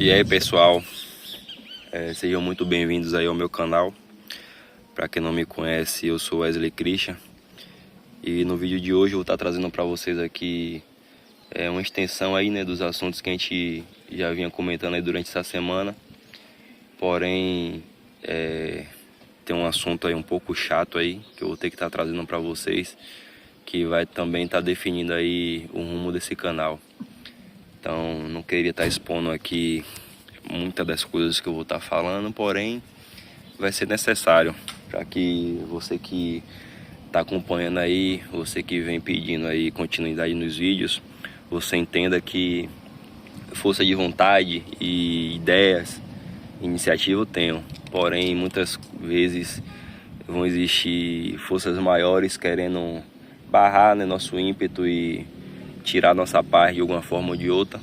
E aí pessoal, sejam muito bem-vindos aí ao meu canal. Para quem não me conhece, eu sou Wesley Christian. E no vídeo de hoje eu vou estar trazendo para vocês aqui uma extensão aí, né, dos assuntos que a gente já vinha comentando aí durante essa semana. Porém, tem um assunto aí um pouco chato aí que eu vou ter que estar trazendo para vocês, que vai também estar definindo aí o rumo desse canal. Então, não queria estar expondo aqui muitas das coisas que eu vou estar falando, porém vai ser necessário para que você que está acompanhando aí, você que vem pedindo aí continuidade nos vídeos, você entenda que força de vontade e ideias, iniciativa eu tenho, porém muitas vezes vão existir forças maiores querendo barrar, né, nosso ímpeto e tirar nossa parte de alguma forma ou de outra.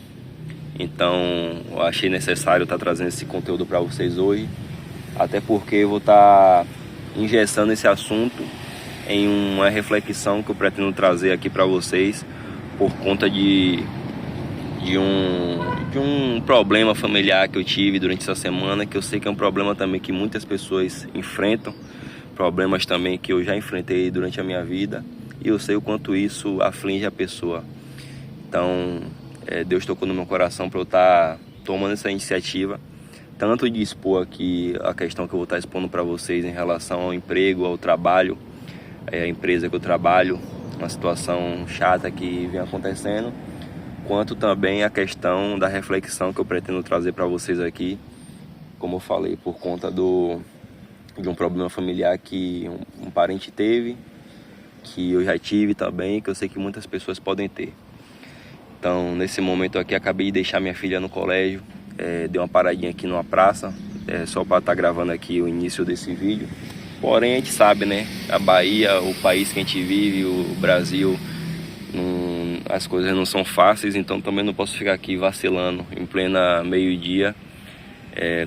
Então eu achei necessário estar trazendo esse conteúdo para vocês hoje, até porque eu vou estar engessando esse assunto em uma reflexão que eu pretendo trazer aqui para vocês por conta de um problema familiar que eu tive durante essa semana, que eu sei que é um problema também que muitas pessoas enfrentam, problemas também que eu já enfrentei durante a minha vida, e eu sei o quanto isso aflige a pessoa. Então, Deus tocou no meu coração para eu estar tomando essa iniciativa, tanto de expor aqui a questão que eu vou estar expondo para vocês em relação ao emprego, ao trabalho, a empresa que eu trabalho, uma situação chata que vem acontecendo, quanto também a questão da reflexão que eu pretendo trazer para vocês aqui, como eu falei, por conta de um problema familiar que um parente teve, que eu já tive também, que eu sei que muitas pessoas podem ter. Então, nesse momento aqui, acabei de deixar minha filha no colégio, dei uma paradinha aqui numa praça, só para estar gravando aqui o início desse vídeo. Porém, a gente sabe, né, a Bahia, o país que a gente vive, o Brasil, as coisas não são fáceis, então também não posso ficar aqui vacilando em plena meio-dia,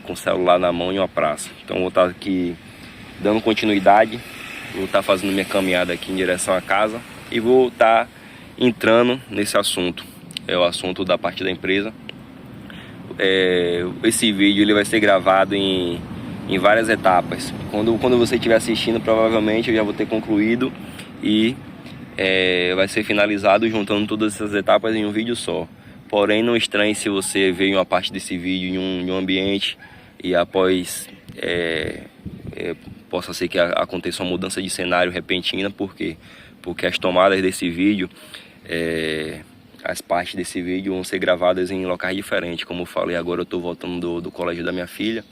com o celular na mão em uma praça. Então, vou estar aqui dando continuidade, vou estar fazendo minha caminhada aqui em direção à casa e vou estar entrando nesse assunto. É o assunto da parte da empresa. Esse vídeo ele vai ser gravado em várias etapas. Quando você estiver assistindo, provavelmente eu já vou ter concluído e vai ser finalizado juntando todas essas etapas em um vídeo só. Porém, não estranhe se você ver uma parte desse vídeo em um ambiente e após possa ser que aconteça uma mudança de cenário repentina. Por quê? Porque as tomadas desse vídeo, as partes desse vídeo vão ser gravadas em locais diferentes. Como eu falei, agora eu estou voltando do colégio da minha filha.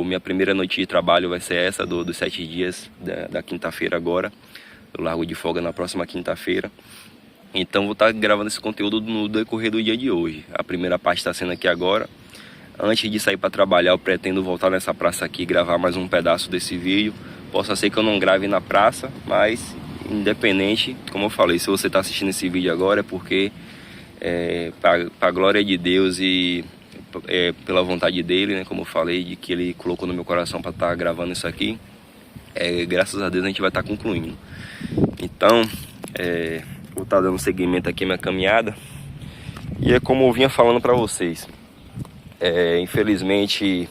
Minha primeira noite de trabalho vai ser essa, dos 7 dias da quinta-feira agora. Eu largo de folga na próxima quinta-feira. Então vou estar gravando esse conteúdo no decorrer do dia de hoje. A primeira parte está sendo aqui agora. Antes de sair para trabalhar, eu pretendo voltar nessa praça aqui e gravar mais um pedaço desse vídeo. Possa ser que eu não grave na praça, mas independente, como eu falei, se você está assistindo esse vídeo agora é porque para a glória de Deus e pela vontade dele, né, como eu falei, de que ele colocou no meu coração para estar gravando isso aqui, graças a Deus a gente vai estar concluindo. Então, vou estar dando seguimento aqui à minha caminhada, e é como eu vinha falando para vocês, infelizmente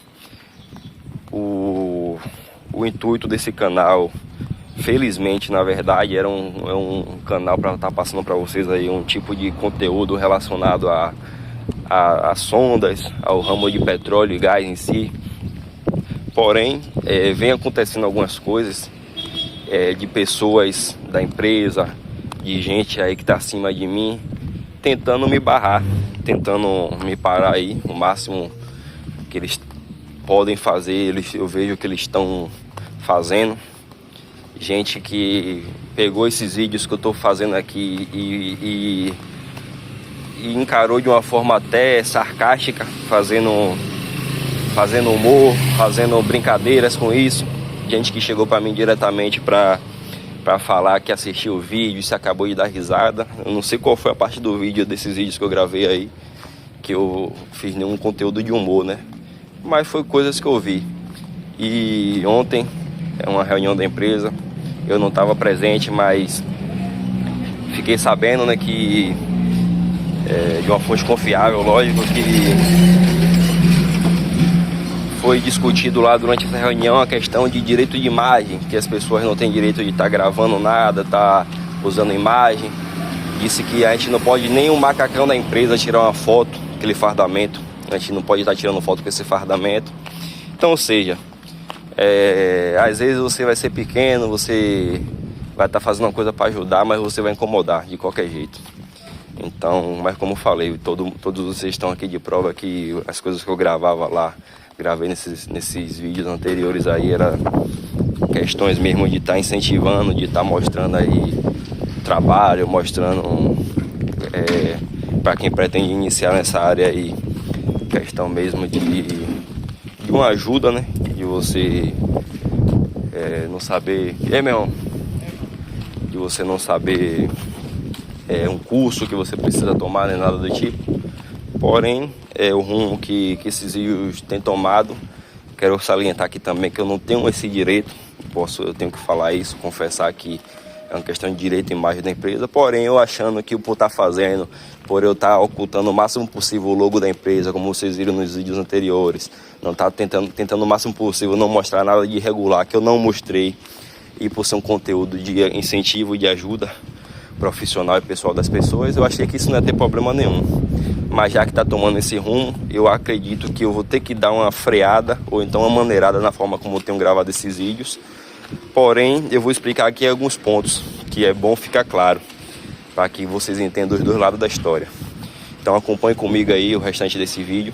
o intuito desse canal, felizmente na verdade, era um canal para estar passando para vocês aí um tipo de conteúdo relacionado a sondas, ao ramo de petróleo e gás em si. Porém, vem acontecendo algumas coisas de pessoas da empresa, de gente aí que está acima de mim, tentando me barrar, tentando me parar aí, o máximo que eles podem fazer, eu vejo que eles estão fazendo. Gente que pegou esses vídeos que eu estou fazendo aqui e encarou de uma forma até sarcástica, fazendo humor, fazendo brincadeiras com isso. Gente que chegou para mim diretamente para falar que assistiu o vídeo e se acabou de dar risada. Eu não sei qual foi a parte do vídeo, desses vídeos que eu gravei aí, que eu fiz nenhum conteúdo de humor, né? Mas foi coisas que eu vi. E ontem, uma reunião da empresa, eu não estava presente, mas fiquei sabendo, né, que de uma fonte confiável, lógico que foi discutido lá durante essa reunião a questão de direito de imagem, que as pessoas não têm direito de estar gravando nada, estar usando imagem. Disse que a gente não pode nem um macacão da empresa tirar uma foto, aquele fardamento, a gente não pode estar tirando foto com esse fardamento. Então, ou seja, às vezes você vai ser pequeno, você vai estar fazendo uma coisa para ajudar, mas você vai incomodar de qualquer jeito. Então, mas como eu falei, todos vocês estão aqui de prova que as coisas que eu gravava lá, gravei nesses vídeos anteriores aí, era questões mesmo de estar incentivando, de estar mostrando aí trabalho, mostrando para quem pretende iniciar nessa área aí, questão mesmo de uma ajuda, né? De você não saber, de você não saber um curso que você precisa tomar, nem nada do tipo. Porém, o rumo que esses vídeos têm tomado, quero salientar aqui também que eu não tenho esse direito, eu tenho que falar isso, confessar que é uma questão de direito e imagem da empresa, porém eu achando que por estar fazendo, por eu estar ocultando o máximo possível o logo da empresa, como vocês viram nos vídeos anteriores, não estar tentando o máximo possível não mostrar nada de irregular que eu não mostrei, e por ser um conteúdo de incentivo e de ajuda profissional e pessoal das pessoas, eu achei que isso não ia ter problema nenhum. Mas já que está tomando esse rumo, eu acredito que eu vou ter que dar uma freada ou então uma maneirada na forma como eu tenho gravado esses vídeos. Porém, eu vou explicar aqui alguns pontos que é bom ficar claro, para que vocês entendam os dois lados da história. Então acompanhe comigo aí o restante desse vídeo.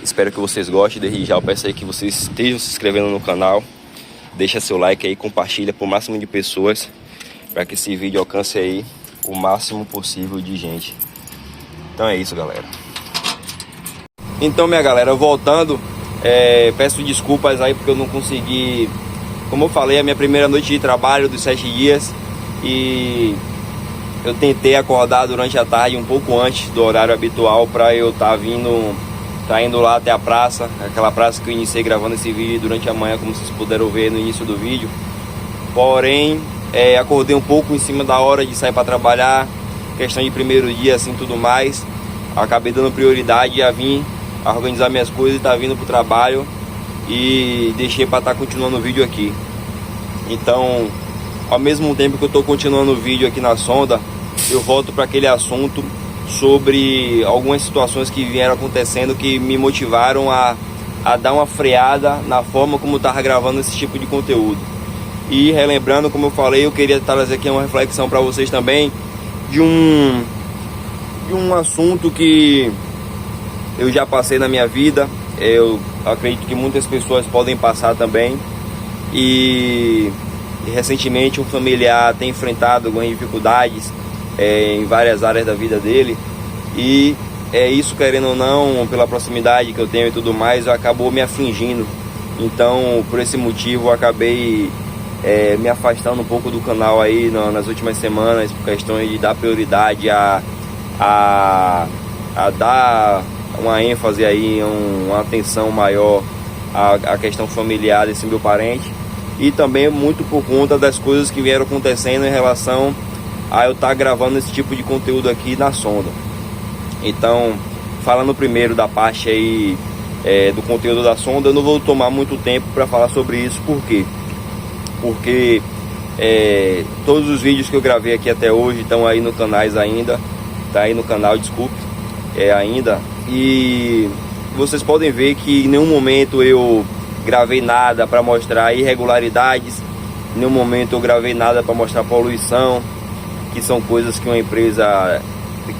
Espero que vocês gostem. Desde já eu peço aí que vocês estejam se inscrevendo no canal. Deixa seu like aí, compartilha para o máximo de pessoas, para que esse vídeo alcance aí o máximo possível de gente. Então é isso, galera. Então, minha galera, voltando, peço desculpas aí porque eu não consegui, como eu falei, a minha primeira noite de trabalho dos 7 dias, e eu tentei acordar durante a tarde um pouco antes do horário habitual para eu estar indo lá até a praça, aquela praça que eu iniciei gravando esse vídeo durante a manhã, como vocês puderam ver no início do vídeo. Porém, acordei um pouco em cima da hora de sair para trabalhar, questão de primeiro dia, assim, tudo mais. Acabei dando prioridade a vir a organizar minhas coisas e tá vindo pro trabalho, e deixei para estar continuando o vídeo aqui. Então, ao mesmo tempo que eu tô continuando o vídeo aqui na sonda, eu volto para aquele assunto sobre algumas situações que vieram acontecendo que me motivaram a dar uma freada na forma como eu tava gravando esse tipo de conteúdo. E relembrando, como eu falei, eu queria trazer aqui uma reflexão para vocês também de um assunto que eu já passei na minha vida. Eu acredito que muitas pessoas podem passar também. E recentemente um familiar tem enfrentado algumas dificuldades em várias áreas da vida dele. E isso, querendo ou não, pela proximidade que eu tenho e tudo mais, acabou me afligindo. Então, por esse motivo, eu acabei me afastando um pouco do canal aí nas últimas semanas, por questões de dar prioridade a dar uma ênfase aí, uma atenção maior à questão familiar desse meu parente, e também muito por conta das coisas que vieram acontecendo em relação a eu estar gravando esse tipo de conteúdo aqui na sonda. Então, falando primeiro da parte aí do conteúdo da sonda, eu não vou tomar muito tempo para falar sobre isso. Por quê? Porque todos os vídeos que eu gravei aqui até hoje estão aí no canais ainda, tá aí no canal, desculpe, ainda, e vocês podem ver que em nenhum momento eu gravei nada para mostrar irregularidades, em nenhum momento eu gravei nada para mostrar poluição, que são coisas que uma empresa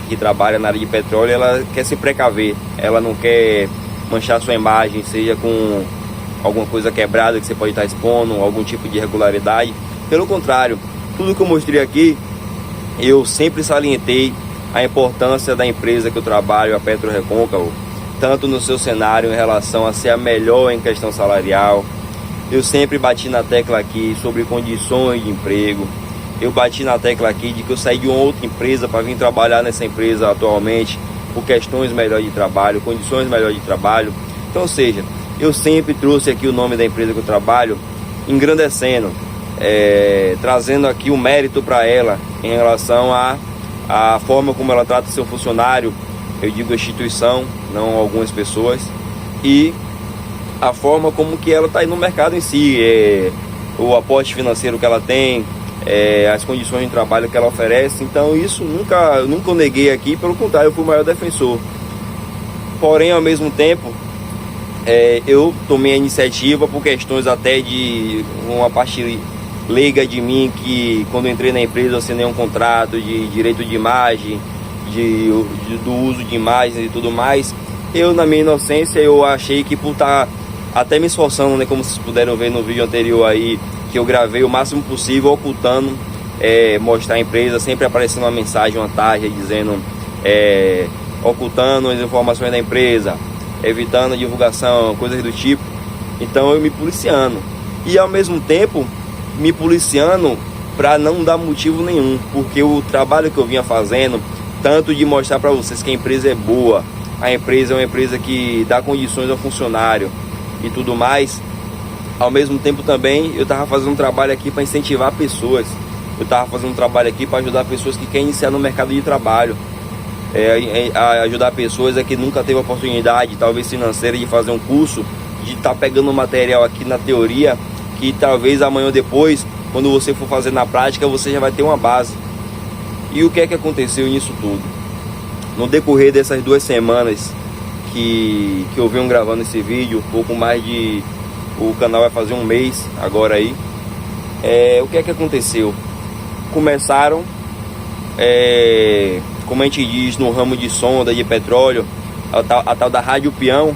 que trabalha na área de petróleo, ela quer se precaver, ela não quer manchar sua imagem, seja com alguma coisa quebrada que você pode estar expondo, algum tipo de irregularidade. Pelo contrário, tudo que eu mostrei aqui, eu sempre salientei a importância da empresa que eu trabalho, a PetroRecôncavo, tanto no seu cenário em relação a ser a melhor em questão salarial. Eu sempre bati na tecla aqui sobre condições de emprego. Eu bati na tecla aqui de que eu saí de uma outra empresa para vir trabalhar nessa empresa atualmente por questões melhores de trabalho, condições melhores de trabalho. Então, ou seja, eu sempre trouxe aqui o nome da empresa que eu trabalho, engrandecendo, trazendo aqui o mérito para ela em relação a forma como ela trata seu funcionário, eu digo a instituição, não algumas pessoas, e a forma como que ela está aí no mercado em si, o aporte financeiro que ela tem, as condições de trabalho que ela oferece. Então isso nunca eu neguei aqui, pelo contrário, eu fui o maior defensor. Porém, ao mesmo tempo, eu tomei a iniciativa por questões até de uma parte leiga de mim, que quando eu entrei na empresa eu assinei um contrato de direito de imagem, do uso de imagens e tudo mais. Eu, na minha inocência, eu achei que por estar até me esforçando, né, como vocês puderam ver no vídeo anterior aí, que eu gravei o máximo possível ocultando, mostrar a empresa, sempre aparecendo uma mensagem, uma tarja dizendo, ocultando as informações da empresa, evitando a divulgação, coisas do tipo. Então eu me policiando, e ao mesmo tempo me policiando para não dar motivo nenhum, porque o trabalho que eu vinha fazendo, tanto de mostrar para vocês que a empresa é boa, a empresa é uma empresa que dá condições ao funcionário e tudo mais, ao mesmo tempo também eu estava fazendo um trabalho aqui para incentivar pessoas, eu estava fazendo um trabalho aqui para ajudar pessoas que querem iniciar no mercado de trabalho, ajudar pessoas que nunca teve oportunidade, talvez financeira, de fazer um curso, de estar pegando material aqui na teoria, que talvez amanhã ou depois, quando você for fazer na prática, você já vai ter uma base. E o que é que aconteceu nisso tudo? No decorrer dessas 2 semanas que eu venho gravando esse vídeo, pouco mais de... o canal vai fazer um mês agora aí. O que é que aconteceu? Começaram, como a gente diz no ramo de sonda de petróleo, a tal da rádio peão,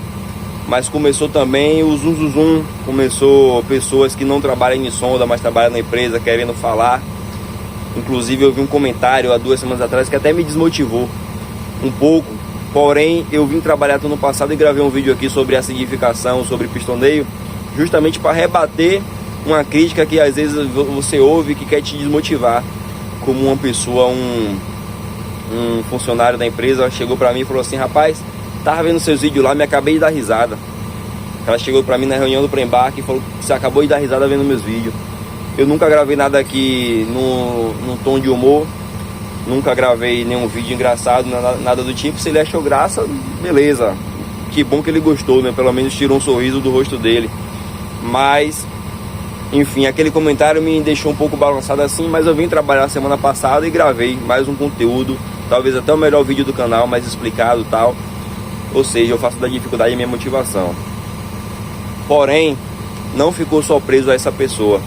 mas começou também o zum zum zum, começou pessoas que não trabalham em sonda, mas trabalham na empresa, querendo falar. Inclusive eu vi um comentário há 2 semanas atrás que até me desmotivou um pouco, porém eu vim trabalhar no ano passado e gravei um vídeo aqui sobre acidificação, sobre pistoneio, justamente para rebater uma crítica que às vezes você ouve que quer te desmotivar. Como uma pessoa, um funcionário da empresa chegou para mim e falou assim: rapaz, tava vendo seus vídeos lá, me acabei de dar risada. Ela chegou para mim na reunião do pré-embarque e falou: você acabou de dar risada vendo meus vídeos. Eu nunca gravei nada aqui no tom de humor, nunca gravei nenhum vídeo engraçado, nada do tipo. Se ele achou graça, beleza, que bom que ele gostou, né? Pelo menos tirou um sorriso do rosto dele. Mas, enfim, aquele comentário me deixou um pouco balançado assim, mas eu vim trabalhar semana passada e gravei mais um conteúdo, talvez até o melhor vídeo do canal, mais explicado e tal. Ou seja, eu faço da dificuldade a minha motivação. Porém, não ficou só preso a essa pessoa.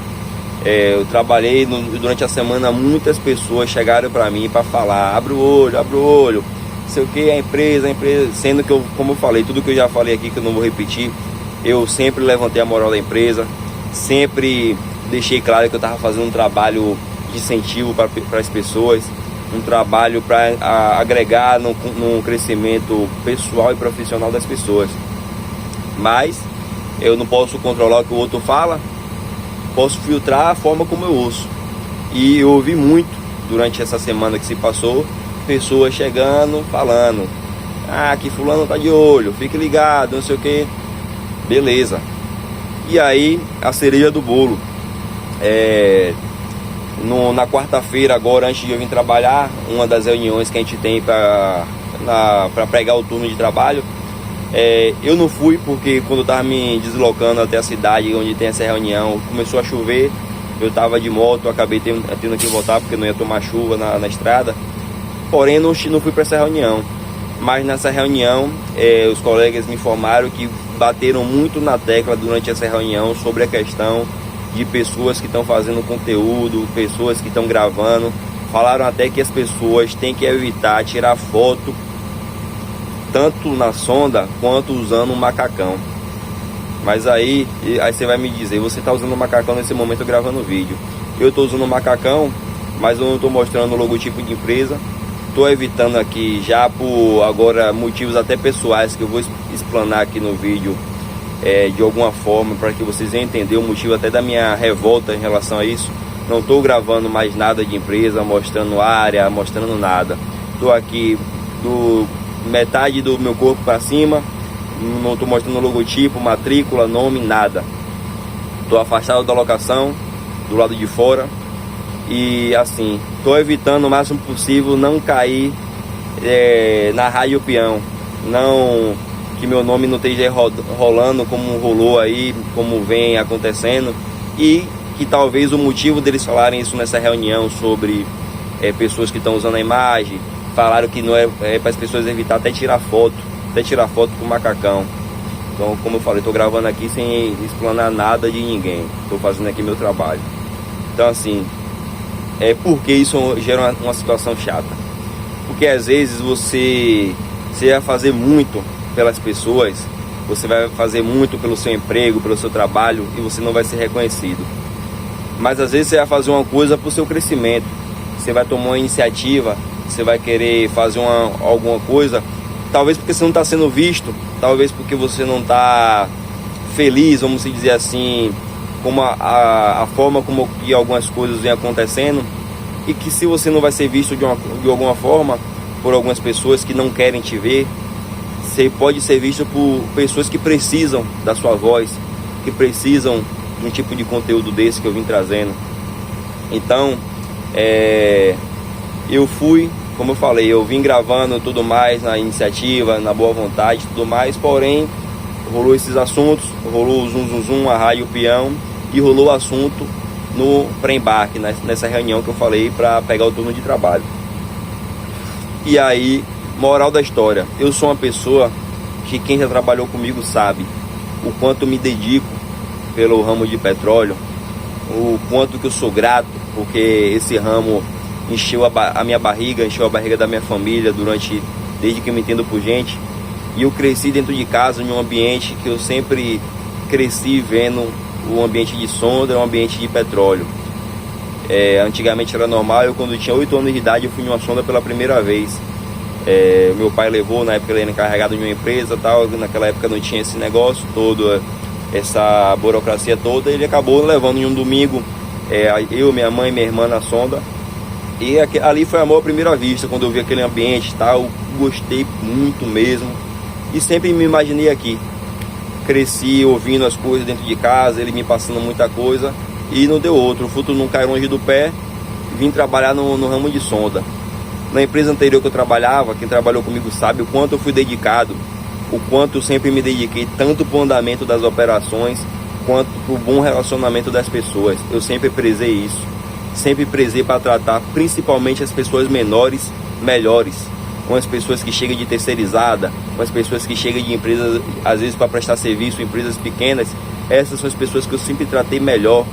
Eu trabalhei durante a semana, muitas pessoas chegaram para mim para falar: abre o olho, sei o que, a empresa, sendo que eu, como eu falei, tudo que eu já falei aqui, que eu não vou repetir, eu sempre levantei a moral da empresa, sempre deixei claro que eu estava fazendo um trabalho de incentivo para as pessoas, um trabalho para agregar no crescimento pessoal e profissional das pessoas. Mas eu não posso controlar o que o outro fala, posso filtrar a forma como eu ouço. E eu ouvi muito durante essa semana que se passou, pessoas chegando, falando: ah, que fulano tá de olho, fique ligado, não sei o que. Beleza. E aí, a cereja do bolo, na quarta-feira agora, antes de eu vir trabalhar, uma das reuniões que a gente tem para pregar o turno de trabalho, eu não fui porque quando eu estava me deslocando até a cidade onde tem essa reunião, começou a chover, eu estava de moto, acabei tendo que voltar porque não ia tomar chuva na estrada. Porém, não fui para essa reunião. Mas nessa reunião, os colegas me informaram que bateram muito na tecla durante essa reunião sobre a questão de pessoas que estão fazendo conteúdo, pessoas que estão gravando. Falaram até que as pessoas têm que evitar tirar foto tanto na sonda quanto usando um macacão. Mas aí você vai me dizer: você está usando um macacão nesse momento gravando o vídeo. Eu estou usando um macacão, mas eu não estou mostrando o logotipo de empresa. Estou evitando aqui já por agora motivos até pessoais que eu vou explanar aqui no vídeo, de alguma forma, para que vocês venham entender o motivo até da minha revolta em relação a isso. Não estou gravando mais nada de empresa, mostrando área, mostrando nada. Estou aqui metade do meu corpo para cima, não estou mostrando logotipo, matrícula, nome, nada. Estou afastado da locação, do lado de fora. E assim, estou evitando o máximo possível não cair na rádio peão, não que meu nome não esteja rolando como rolou aí, como vem acontecendo, e que talvez o motivo deles falarem isso nessa reunião sobre pessoas que estão usando a imagem, falaram que não é para as pessoas evitar até tirar foto com o macacão. Então, como eu falei, estou gravando aqui sem explanar nada de ninguém, estou fazendo aqui meu trabalho. Então assim, porque isso gera uma situação chata, porque às vezes você vai fazer muito pelas pessoas, você vai fazer muito pelo seu emprego, pelo seu trabalho, e você não vai ser reconhecido. Mas às vezes você vai fazer uma coisa para o seu crescimento, você vai tomar uma iniciativa, você vai querer fazer alguma coisa, talvez porque você não está sendo visto, talvez porque você não está feliz, vamos dizer assim, como a forma como que algumas coisas vêm acontecendo, e que se você não vai ser visto de alguma forma por algumas pessoas que não querem te ver, você pode ser visto por pessoas que precisam da sua voz, que precisam de um tipo de conteúdo desse que eu vim trazendo. Então, eu fui, como eu falei, eu vim gravando tudo mais na iniciativa, na boa vontade, tudo mais, porém, rolou esses assuntos, rolou o zum zum zum, a rádio peão, e rolou o assunto no pré-embarque, nessa reunião que eu falei para pegar o turno de trabalho. E aí, moral da história, eu sou uma pessoa que quem já trabalhou comigo sabe o quanto me dedico pelo ramo de petróleo, o quanto que eu sou grato, porque esse ramo encheu a minha barriga, encheu a barriga da minha família desde que eu me entendo por gente. E eu cresci dentro de casa, em um ambiente que eu sempre cresci vendo, o ambiente de sonda, o ambiente de petróleo. Antigamente era normal, eu quando tinha 8 anos de idade eu fui em uma sonda pela primeira vez. Meu pai levou, na época ele era encarregado de uma empresa tal, naquela época não tinha esse negócio todo, essa burocracia toda. Ele acabou levando em um domingo, eu, minha mãe e minha irmã na sonda, e ali foi amor à primeira vista. Quando eu vi aquele ambiente e tal, gostei muito mesmo, e sempre me imaginei aqui. Cresci ouvindo as coisas dentro de casa, ele me passando muita coisa, e não deu outro, o futuro não cai longe do pé. Vim trabalhar no ramo de sonda. Na empresa anterior que eu trabalhava, quem trabalhou comigo sabe o quanto eu fui dedicado, o quanto eu sempre me dediquei, tanto para o andamento das operações, quanto para o bom relacionamento das pessoas. Eu sempre prezei isso, sempre prezei para tratar principalmente as pessoas menores, melhores, com as pessoas que chegam de terceirizada, com as pessoas que chegam de empresas, às vezes para prestar serviço, empresas pequenas. Essas são as pessoas que eu sempre tratei melhor,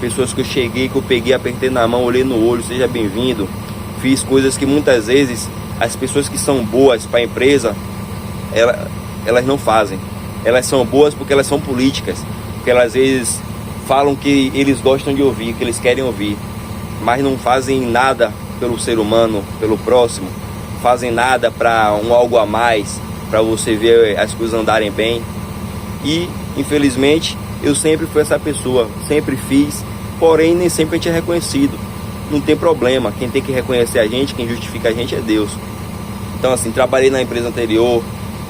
pessoas que eu cheguei, que eu peguei, apertei na mão, olhei no olho, seja bem-vindo. Fiz coisas que muitas vezes as pessoas que são boas para a empresa, elas não fazem. Elas são boas porque elas são políticas, porque elas às vezes falam que eles gostam de ouvir, que eles querem ouvir, mas não fazem nada pelo ser humano, pelo próximo, fazem nada para algo a mais, para você ver as coisas andarem bem. E infelizmente eu sempre fui essa pessoa, sempre fiz, porém nem sempre a gente é reconhecido. Não tem problema, quem tem que reconhecer a gente, quem justifica a gente é Deus. Então assim, trabalhei na empresa anterior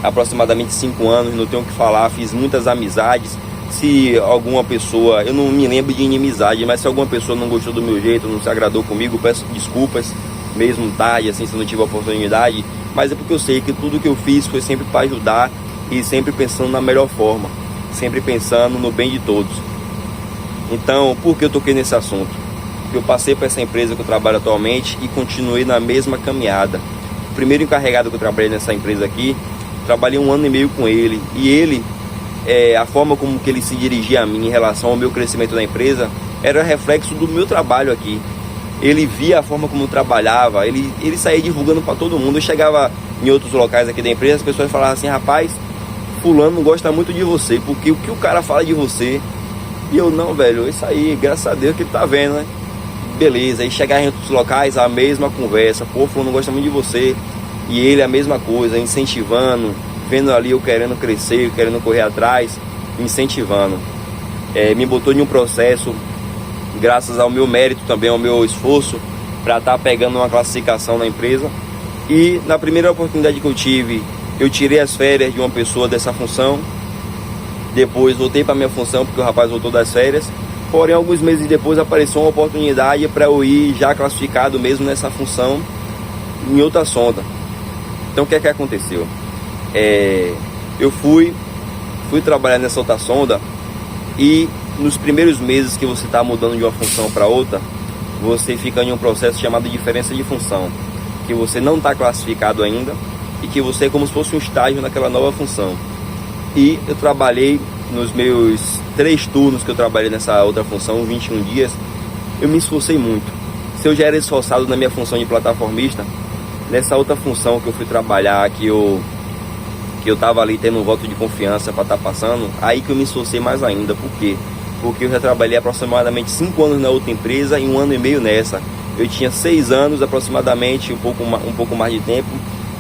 aproximadamente 5 anos, não tenho o que falar, fiz muitas amizades. Se alguma pessoa, eu não me lembro de inimizade, mas se alguma pessoa não gostou do meu jeito, não se agradou comigo, peço desculpas, mesmo tarde, assim, se não tive a oportunidade, mas é porque eu sei que tudo que eu fiz foi sempre para ajudar e sempre pensando na melhor forma, sempre pensando no bem de todos. Então, por que eu toquei nesse assunto? Porque eu passei para essa empresa que eu trabalho atualmente e continuei na mesma caminhada. O primeiro encarregado que eu trabalhei nessa empresa aqui, trabalhei 1 ano e meio com ele, e ele, a forma como que ele se dirigia a mim em relação ao meu crescimento da empresa, era reflexo do meu trabalho aqui. Ele via a forma como eu trabalhava, ele saía divulgando para todo mundo. Eu chegava em outros locais aqui da empresa, as pessoas falavam assim: rapaz, fulano gosta muito de você, porque o que o cara fala de você. E eu, não, velho, isso aí, graças a Deus que ele tá vendo, né? Beleza, aí chegar em outros locais, a mesma conversa: pô, fulano gosta muito de você. E ele a mesma coisa, incentivando, vendo ali eu querendo crescer, querendo correr atrás, incentivando. Me botou em um processo, graças ao meu mérito também, ao meu esforço, para estar pegando uma classificação na empresa. E na primeira oportunidade que eu tive, eu tirei as férias de uma pessoa dessa função. Depois voltei para minha função, porque o rapaz voltou das férias. Porém, alguns meses depois apareceu uma oportunidade para eu ir já classificado mesmo nessa função em outra sonda. Então o que é que aconteceu? Eu fui trabalhar nessa outra sonda, e nos primeiros meses que você está mudando de uma função para outra, você fica em um processo chamado diferença de função, que você não está classificado ainda e que você é como se fosse um estágio naquela nova função. E eu trabalhei nos meus 3 turnos que eu trabalhei nessa outra função, 21 dias, eu me esforcei muito. Se eu já era esforçado na minha função de plataformista, nessa outra função que eu fui trabalhar, que eu estava ali tendo um voto de confiança para estar passando, aí que eu me esforcei mais ainda. Por quê? Porque eu já trabalhei aproximadamente 5 anos na outra empresa e 1 ano e meio nessa. Eu tinha 6 anos aproximadamente, um pouco mais de tempo,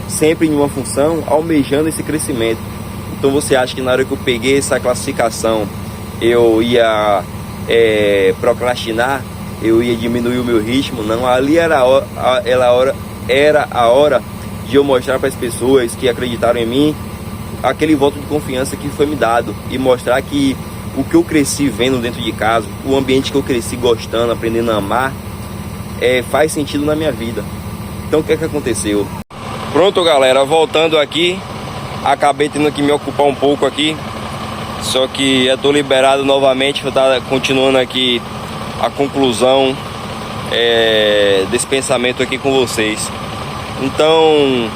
sempre em uma função, almejando esse crescimento. Então você acha que na hora que eu peguei essa classificação, eu ia procrastinar, eu ia diminuir o meu ritmo? Não, ali era a hora de eu mostrar para as pessoas que acreditaram em mim aquele voto de confiança que foi me dado, e mostrar que o que eu cresci vendo dentro de casa, o ambiente que eu cresci gostando, aprendendo a amar, faz sentido na minha vida. Então o que é que aconteceu? Pronto, galera, voltando aqui, acabei tendo que me ocupar um pouco aqui, só que eu tô liberado novamente. Vou estar continuando aqui a conclusão desse pensamento aqui com vocês. Então,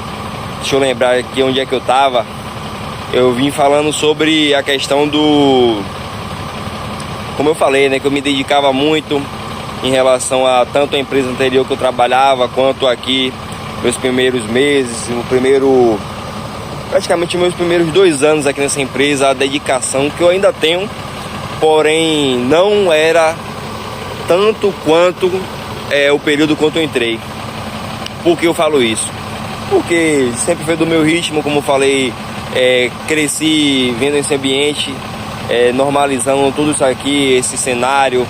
deixa eu lembrar aqui onde é que eu tava. Eu vim falando sobre a questão do... Como eu falei, né, que eu me dedicava muito em relação a tanto a empresa anterior que eu trabalhava, quanto aqui, meus primeiros meses, praticamente meus primeiros 2 anos aqui nessa empresa, a dedicação que eu ainda tenho, porém não era tanto quanto o período quanto eu entrei. Por que eu falo isso? Porque sempre foi do meu ritmo, como eu falei, cresci vendo esse ambiente, normalizando tudo isso aqui, esse cenário,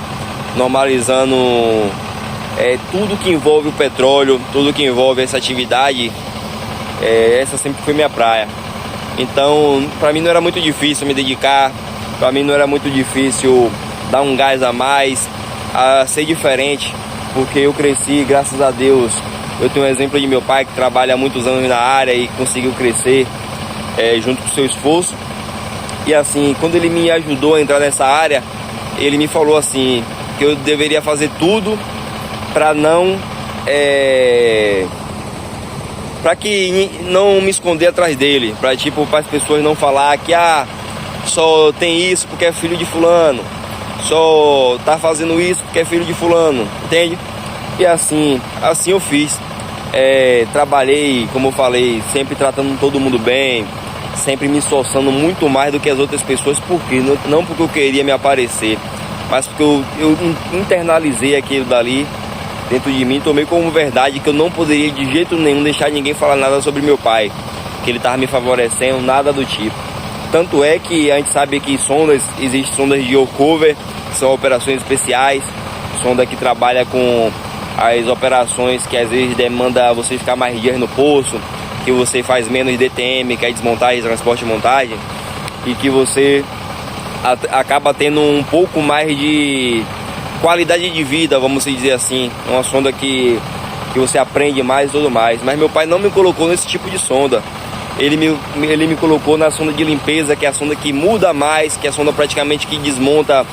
normalizando tudo que envolve o petróleo, tudo que envolve essa atividade. Essa sempre foi minha praia. Então, para mim não era muito difícil me dedicar, para mim não era muito difícil dar um gás a mais, a ser diferente, porque eu cresci, graças a Deus. Eu tenho um exemplo de meu pai, que trabalha há muitos anos na área e conseguiu crescer junto com o seu esforço. E assim, quando ele me ajudou a entrar nessa área, ele me falou assim, que eu deveria fazer tudo para não... para que não me esconder atrás dele, para as pessoas não falar que só tem isso porque é filho de fulano, só tá fazendo isso porque é filho de fulano, entende? E assim eu fiz. Trabalhei, como eu falei, sempre tratando todo mundo bem, sempre me esforçando muito mais do que as outras pessoas. Por quê? Não porque eu queria me aparecer, mas porque eu internalizei aquilo dali dentro de mim, tomei como verdade que eu não poderia de jeito nenhum deixar ninguém falar nada sobre meu pai, que ele estava me favorecendo, nada do tipo. Tanto é que a gente sabe que existem sondas de all-cover, que são operações especiais, sonda que trabalha com as operações que às vezes demanda você ficar mais dias no poço, que você faz menos DTM, que é desmontagem, transporte e montagem, e que você acaba tendo um pouco mais de qualidade de vida, vamos dizer assim. É uma sonda que você aprende mais e tudo mais. Mas meu pai não me colocou nesse tipo de sonda. Ele me colocou na sonda de limpeza, que é a sonda que muda mais, que é a sonda praticamente que desmonta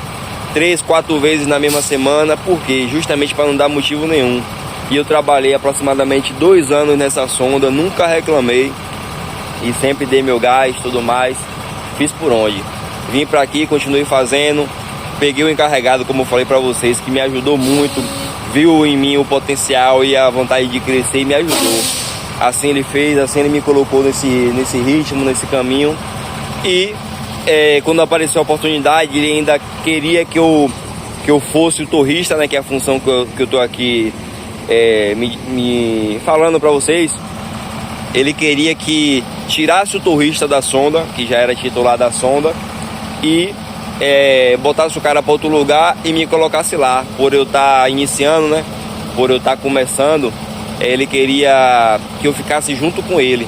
3, 4 vezes na mesma semana. Por quê? Justamente para não dar motivo nenhum. E eu trabalhei aproximadamente 2 anos nessa sonda, nunca reclamei e sempre dei meu gás, tudo mais. Fiz por onde. Vim para aqui, continuei fazendo. Peguei o encarregado, como eu falei para vocês, que me ajudou muito, viu em mim o potencial e a vontade de crescer e me ajudou. Assim ele fez, assim ele me colocou nesse ritmo, nesse caminho. E quando apareceu a oportunidade, ele ainda queria que eu fosse o torrista, né, que é a função que eu tô aqui me falando para vocês. Ele queria que tirasse o torrista da sonda, que já era titular da sonda, e botasse o cara para outro lugar e me colocasse lá. Por eu estar iniciando, né, por eu estar começando, ele queria que eu ficasse junto com ele.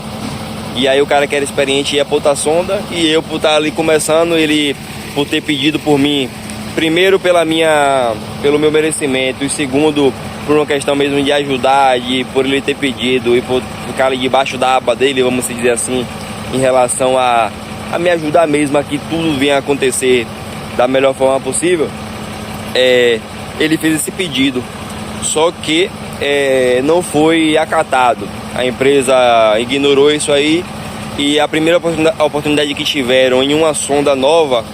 E aí o cara que era experiente ia para outra sonda, e eu, por estar ali começando, ele, por ter pedido por mim primeiro pelo meu merecimento, e segundo por uma questão mesmo de ajudar, por ele ter pedido e por ficar ali debaixo da aba dele, vamos dizer assim, em relação a me ajudar mesmo a que tudo venha a acontecer da melhor forma possível, ele fez esse pedido, só que não foi acatado. A empresa ignorou isso aí, e a primeira oportunidade que tiveram em uma sonda nova,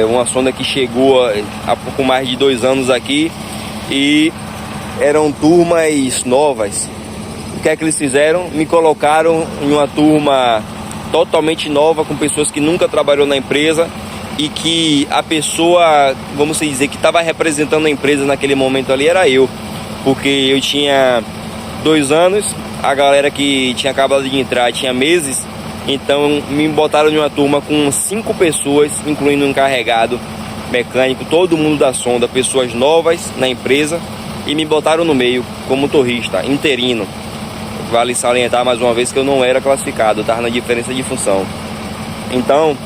uma sonda que chegou há pouco mais de 2 anos aqui, e eram turmas novas. O que é que eles fizeram? Me colocaram em uma turma totalmente nova, com pessoas que nunca trabalhou na empresa, e que a pessoa, vamos dizer, que estava representando a empresa naquele momento ali era eu, porque eu tinha 2 anos, a galera que tinha acabado de entrar tinha meses. Então me botaram em uma turma com 5 pessoas, incluindo um encarregado, mecânico, todo mundo da sonda, pessoas novas na empresa, e me botaram no meio como torrista, interino. Vale salientar mais uma vez que eu não era classificado, eu estava na diferença de função. Então,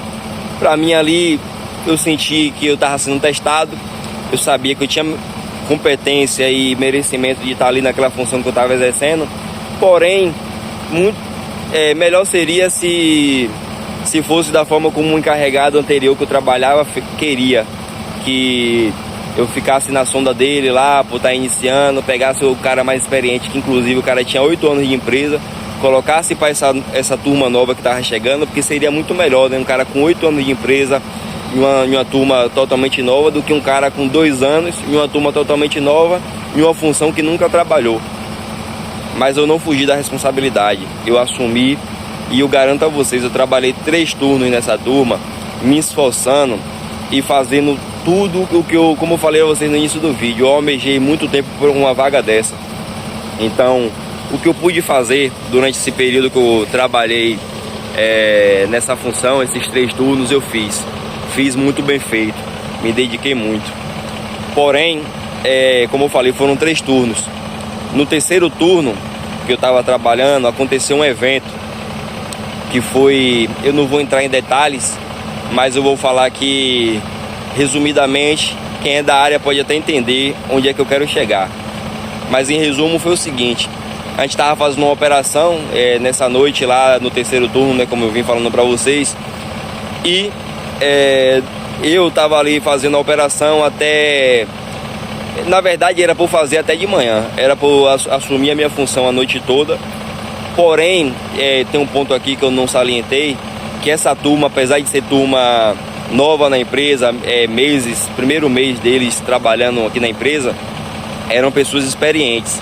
para mim ali, eu senti que eu estava sendo testado, eu sabia que eu tinha competência e merecimento de estar ali naquela função que eu estava exercendo, porém, melhor seria se fosse da forma como o encarregado anterior que eu trabalhava queria, que eu ficasse na sonda dele lá, por estar iniciando, pegasse o cara mais experiente, que inclusive o cara tinha 8 anos de empresa, colocasse para essa turma nova que estava chegando, porque seria muito melhor, né? Um cara com 8 anos de empresa em uma turma totalmente nova, do que um cara com 2 anos em uma turma totalmente nova, em uma função que nunca trabalhou. Mas eu não fugi da responsabilidade, eu assumi, e eu garanto a vocês, eu trabalhei 3 turnos nessa turma, me esforçando e fazendo tudo o que eu, como eu falei a vocês no início do vídeo, eu almejei muito tempo por uma vaga dessa. Então, o que eu pude fazer durante esse período que eu trabalhei nessa função, esses 3 turnos, eu fiz muito bem feito, me dediquei muito. Porém, como eu falei, foram 3 turnos. No terceiro turno que eu estava trabalhando, aconteceu um evento que foi, eu não vou entrar em detalhes, mas eu vou falar aqui resumidamente, quem é da área pode até entender onde é que eu quero chegar. Mas em resumo foi o seguinte: a gente estava fazendo uma operação nessa noite lá no terceiro turno, né, como eu vim falando para vocês, e eu estava ali fazendo a operação até, na verdade era por fazer até de manhã, era por assumir a minha função a noite toda. Porém, tem um ponto aqui que eu não salientei, que essa turma, apesar de ser turma nova na empresa, primeiro mês deles trabalhando aqui na empresa, eram pessoas experientes.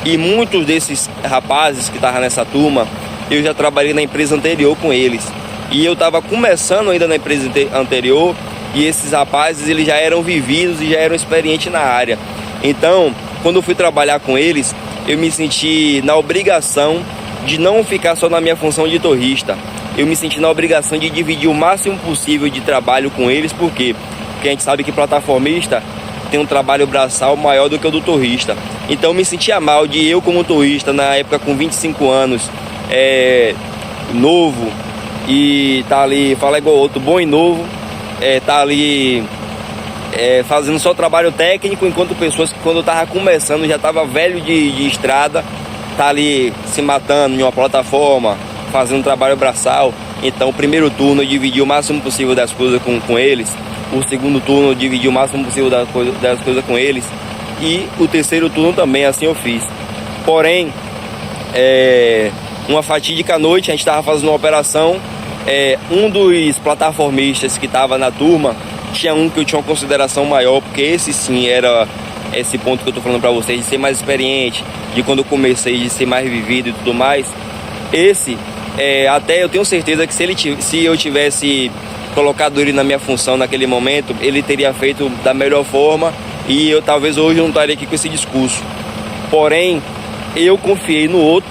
E muitos desses rapazes que estavam nessa turma, eu já trabalhei na empresa anterior com eles. E eu estava começando ainda na empresa anterior, e esses rapazes eles já eram vividos e já eram experientes na área. Então, quando eu fui trabalhar com eles, eu me senti na obrigação de não ficar só na minha função de torrista. Eu me senti na obrigação de dividir o máximo possível de trabalho com eles. Por quê? Porque a gente sabe que plataformista tem um trabalho braçal maior do que o do torrista. Então eu me sentia mal de eu, como torrista, na época com 25 anos, novo, e tá ali, fala igual outro, bom e novo, tá ali fazendo só trabalho técnico, enquanto pessoas que quando eu tava começando já tava velho de estrada, tá ali se matando em uma plataforma, fazendo trabalho braçal. Então o primeiro turno eu dividi o máximo possível das coisas com eles, o segundo turno eu dividi o máximo possível das coisas com eles, e o terceiro turno também assim eu fiz. Porém, uma fatídica noite, a gente estava fazendo uma operação, um dos plataformistas que estava na turma, tinha um que eu tinha uma consideração maior, porque esse sim era esse ponto que eu estou falando para vocês, de ser mais experiente, de quando eu comecei, de ser mais vivido e tudo mais. Esse, até eu tenho certeza que se eu tivesse colocado ele na minha função naquele momento, ele teria feito da melhor forma, e eu talvez hoje não estaria aqui com esse discurso. Porém, eu confiei no outro,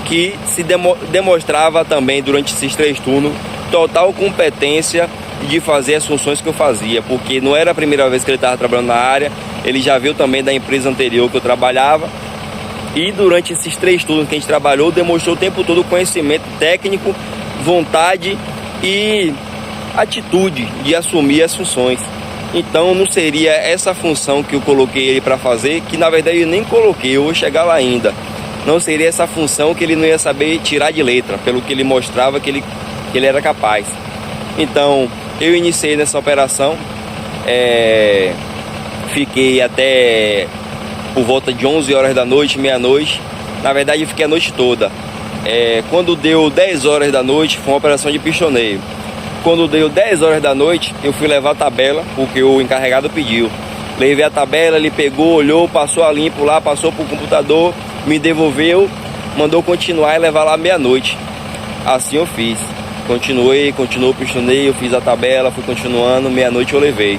que se demonstrava também durante esses 3 turnos total competência de fazer as funções que eu fazia, porque não era a primeira vez que ele estava trabalhando na área, ele já viu também da empresa anterior que eu trabalhava, e durante esses 3 turnos que a gente trabalhou, demonstrou o tempo todo conhecimento técnico, vontade e atitude de assumir as funções. Então não seria essa função que eu coloquei ele para fazer, que na verdade eu nem coloquei, eu vou chegar lá ainda. Não seria essa função que ele não ia saber tirar de letra, pelo que ele mostrava que ele era capaz. Então eu iniciei nessa operação, fiquei até por volta de 11 horas da noite, meia-noite. Na verdade eu fiquei a noite toda. Quando deu 10 horas da noite, foi uma operação de pistoneio. Quando deu 10 horas da noite, eu fui levar a tabela, porque o encarregado pediu. Levei a tabela, ele pegou, olhou, passou a limpo lá, passou pro computador, me devolveu, mandou continuar e levar lá meia-noite. Assim eu fiz. Continuou o pistoneio, eu fiz a tabela, fui continuando, meia-noite eu levei.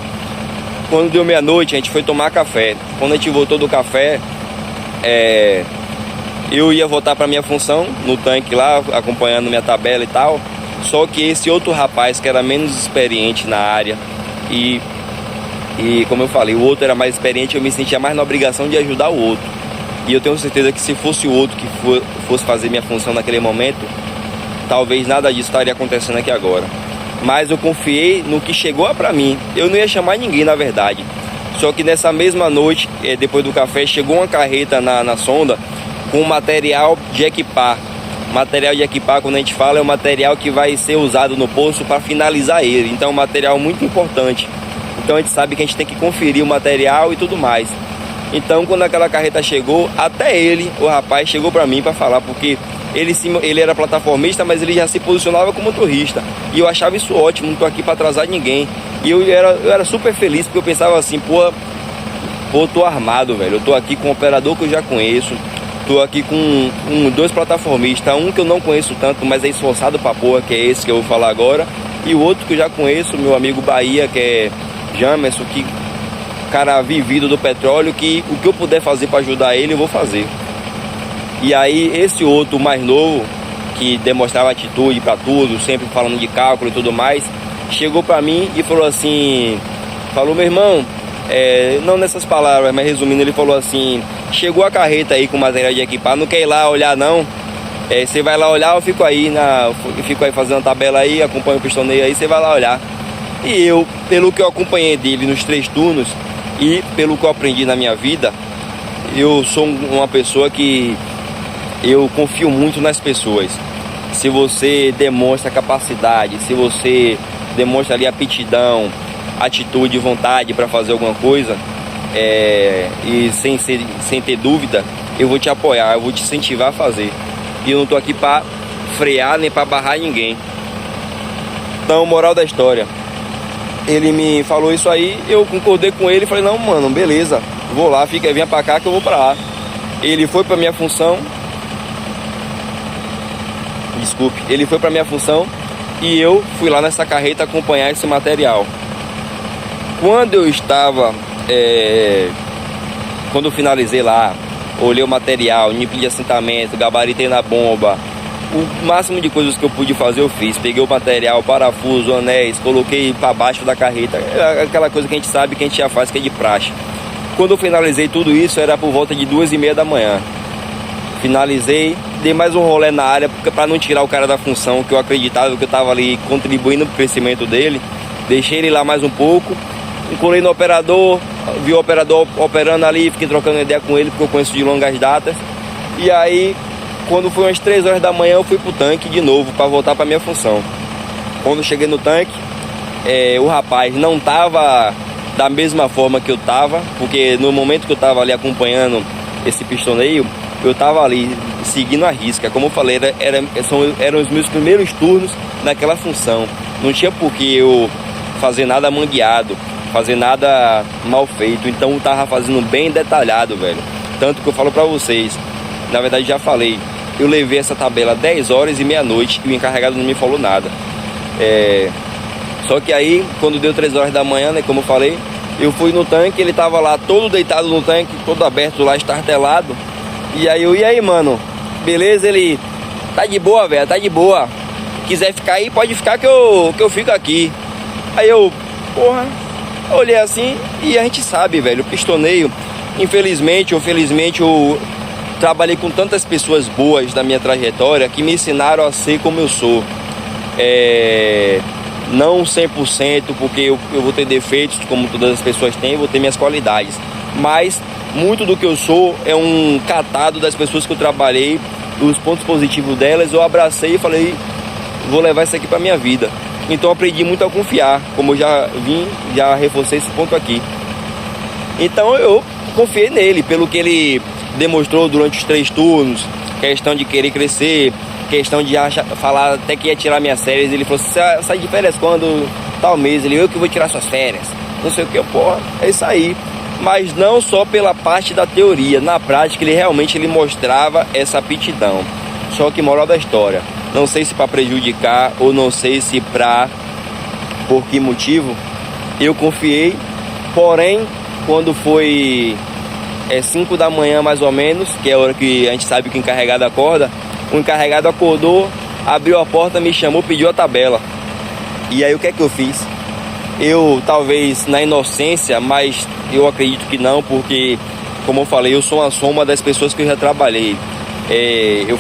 Quando deu meia-noite, a gente foi tomar café. Quando a gente voltou do café, eu ia voltar para minha função no tanque lá, acompanhando minha tabela e tal. Só que esse outro rapaz, que era menos experiente na área, e como eu falei, o outro era mais experiente, eu me sentia mais na obrigação de ajudar o outro. E eu tenho certeza que se fosse o outro que fosse fazer minha função naquele momento, talvez nada disso estaria acontecendo aqui agora. Mas eu confiei no que chegou para mim. Eu não ia chamar ninguém, na verdade. Só que nessa mesma noite, depois do café, chegou uma carreta na sonda com material de equipar. Material de equipar, quando a gente fala, é o material que vai ser usado no poço para finalizar ele. Então é um material muito importante. Então a gente sabe que a gente tem que conferir o material e tudo mais. Então quando aquela carreta chegou, até ele, o rapaz, chegou para mim para falar, porque ele era plataformista, mas ele já se posicionava como motorista. E eu achava isso ótimo, não tô aqui para atrasar ninguém. E eu era super feliz, porque eu pensava assim, pô, tô armado, velho. Eu tô aqui com um operador que eu já conheço. Tô aqui com dois plataformistas, um que eu não conheço tanto, mas é esforçado pra porra, que é esse que eu vou falar agora. E o outro que eu já conheço, meu amigo Bahia, que é Jamerson, que cara vivido do petróleo, que o que eu puder fazer pra ajudar ele, eu vou fazer. E aí esse outro mais novo, que demonstrava atitude pra tudo, sempre falando de cálculo e tudo mais, chegou pra mim e falou assim, meu irmão, não nessas palavras, mas resumindo, ele falou assim: chegou a carreta aí com material de equipar, não quer ir lá olhar não? Você vai lá olhar, eu fico aí fazendo a tabela aí, acompanho o pistoneio aí, você vai lá olhar. E eu, pelo que eu acompanhei dele nos 3 turnos e pelo que eu aprendi na minha vida, eu sou uma pessoa que eu confio muito nas pessoas. Se você demonstra capacidade, se você demonstra ali aptidão, atitude, vontade para fazer alguma coisa, e sem ter dúvida, eu vou te apoiar, eu vou te incentivar a fazer. E eu não tô aqui para frear nem para barrar ninguém. Então, moral da história, ele me falou isso aí, eu concordei com ele e falei: não, mano, beleza, vou lá, venha para cá que eu vou para lá. Ele foi para minha função, ele foi para minha função e eu fui lá nessa carreta acompanhar esse material. Quando eu estava, quando eu finalizei lá, olhei o material, nível de assentamento, gabaritei na bomba, o máximo de coisas que eu pude fazer eu fiz. Peguei o material, parafuso, anéis, coloquei para baixo da carreta, aquela coisa que a gente sabe que a gente já faz, que é de praxe. Quando eu finalizei tudo isso, era por volta de 2h30 da manhã. Finalizei, dei mais um rolê na área para não tirar o cara da função, que eu acreditava que eu estava ali contribuindo para o crescimento dele. Deixei ele lá mais um pouco, colei no operador, vi o operador operando ali, fiquei trocando ideia com ele, porque eu conheço de longas datas. E aí, quando foi umas 3 horas da manhã, eu fui pro tanque de novo para voltar para minha função. Quando eu cheguei no tanque, o rapaz não estava da mesma forma que eu estava, porque no momento que eu estava ali acompanhando esse pistoneio, eu estava ali seguindo a risca. Como eu falei, eram os meus primeiros turnos naquela função. Não tinha por que eu fazer nada mangueado, fazer nada mal feito. Então eu tava fazendo bem detalhado, velho. Tanto que eu falo pra vocês, na verdade já falei, eu levei essa tabela 10 horas e meia-noite e o encarregado não me falou nada. Só que aí, quando deu 3 horas da manhã, né, como eu falei, eu fui no tanque, ele tava lá todo deitado no tanque, todo aberto lá, estartelado. E aí, mano, beleza? Ele: tá de boa, velho, tá de boa. Quiser ficar aí, pode ficar que eu fico aqui. Aí eu, porra, olhei assim e a gente sabe, velho, o pistoneio, infelizmente ou felizmente, eu trabalhei com tantas pessoas boas da minha trajetória que me ensinaram a ser como eu sou. não 100%, porque eu vou ter defeitos, como todas as pessoas têm, vou ter minhas qualidades, mas muito do que eu sou é um catado das pessoas que eu trabalhei, os pontos positivos delas, eu abracei e falei, vou levar isso aqui para minha vida. Então aprendi muito a confiar, como eu já reforcei esse ponto aqui. Então eu confiei nele, pelo que ele demonstrou durante os 3 turnos, questão de querer crescer, questão de falar até que ia tirar minhas férias. Ele falou, você sai de férias quando? Tal mês. Ele, eu que vou tirar suas férias. Não sei o que, porra, é isso aí. Mas não só pela parte da teoria, na prática ele mostrava essa aptidão. Só que moral da história, não sei se para prejudicar ou não sei se por que motivo, eu confiei, porém quando foi 5 da manhã mais ou menos, que é a hora que a gente sabe que o encarregado acorda, o encarregado acordou, abriu a porta, me chamou, pediu a tabela. E aí o que é que eu fiz? Eu talvez na inocência, mas eu acredito que não, porque como eu falei, eu sou uma soma das pessoas que eu já trabalhei. Eu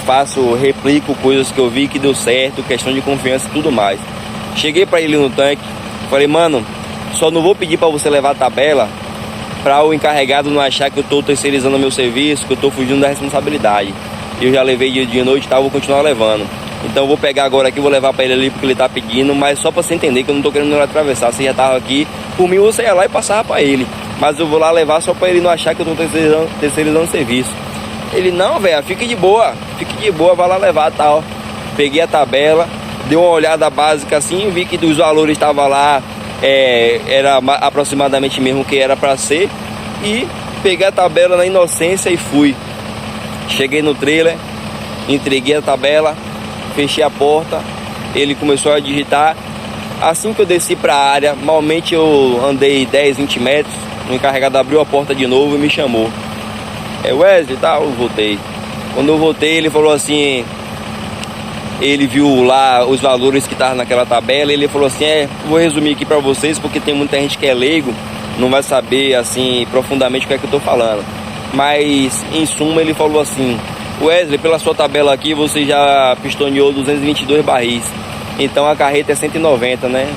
replico coisas que eu vi que deu certo, questão de confiança e tudo mais. Cheguei para ele no tanque, falei, mano, só não vou pedir para você levar a tabela para o encarregado não achar que eu estou terceirizando o meu serviço, que eu estou fugindo da responsabilidade. Eu já levei dia e noite, tá? Vou continuar levando. Então eu vou pegar agora aqui, vou levar para ele ali porque ele tá pedindo, mas só para você entender que eu não tô querendo atravessar. Você já tava aqui, por mim você ia lá e passava para ele, mas eu vou lá levar só para ele não achar que eu tô terceirizando o serviço. Ele, não, velho, fique de boa, vai lá levar, tal. Peguei a tabela, dei uma olhada básica assim, vi que os valores estavam lá, era aproximadamente mesmo que era para ser, e peguei a tabela na inocência e fui. Cheguei no trailer, entreguei a tabela, fechei a porta, ele começou a digitar. Assim que eu desci para a área, malmente eu andei 10, 20 metros, o encarregado abriu a porta de novo e me chamou. Wesley, tá? Eu voltei. Quando eu voltei, ele falou assim, ele viu lá os valores que estavam naquela tabela, e ele falou assim, vou resumir aqui para vocês, porque tem muita gente que é leigo, não vai saber assim profundamente o que é que eu tô falando. Mas em suma ele falou assim, Wesley, pela sua tabela aqui você já pistoneou 222 barris, então a carreta é 190, né?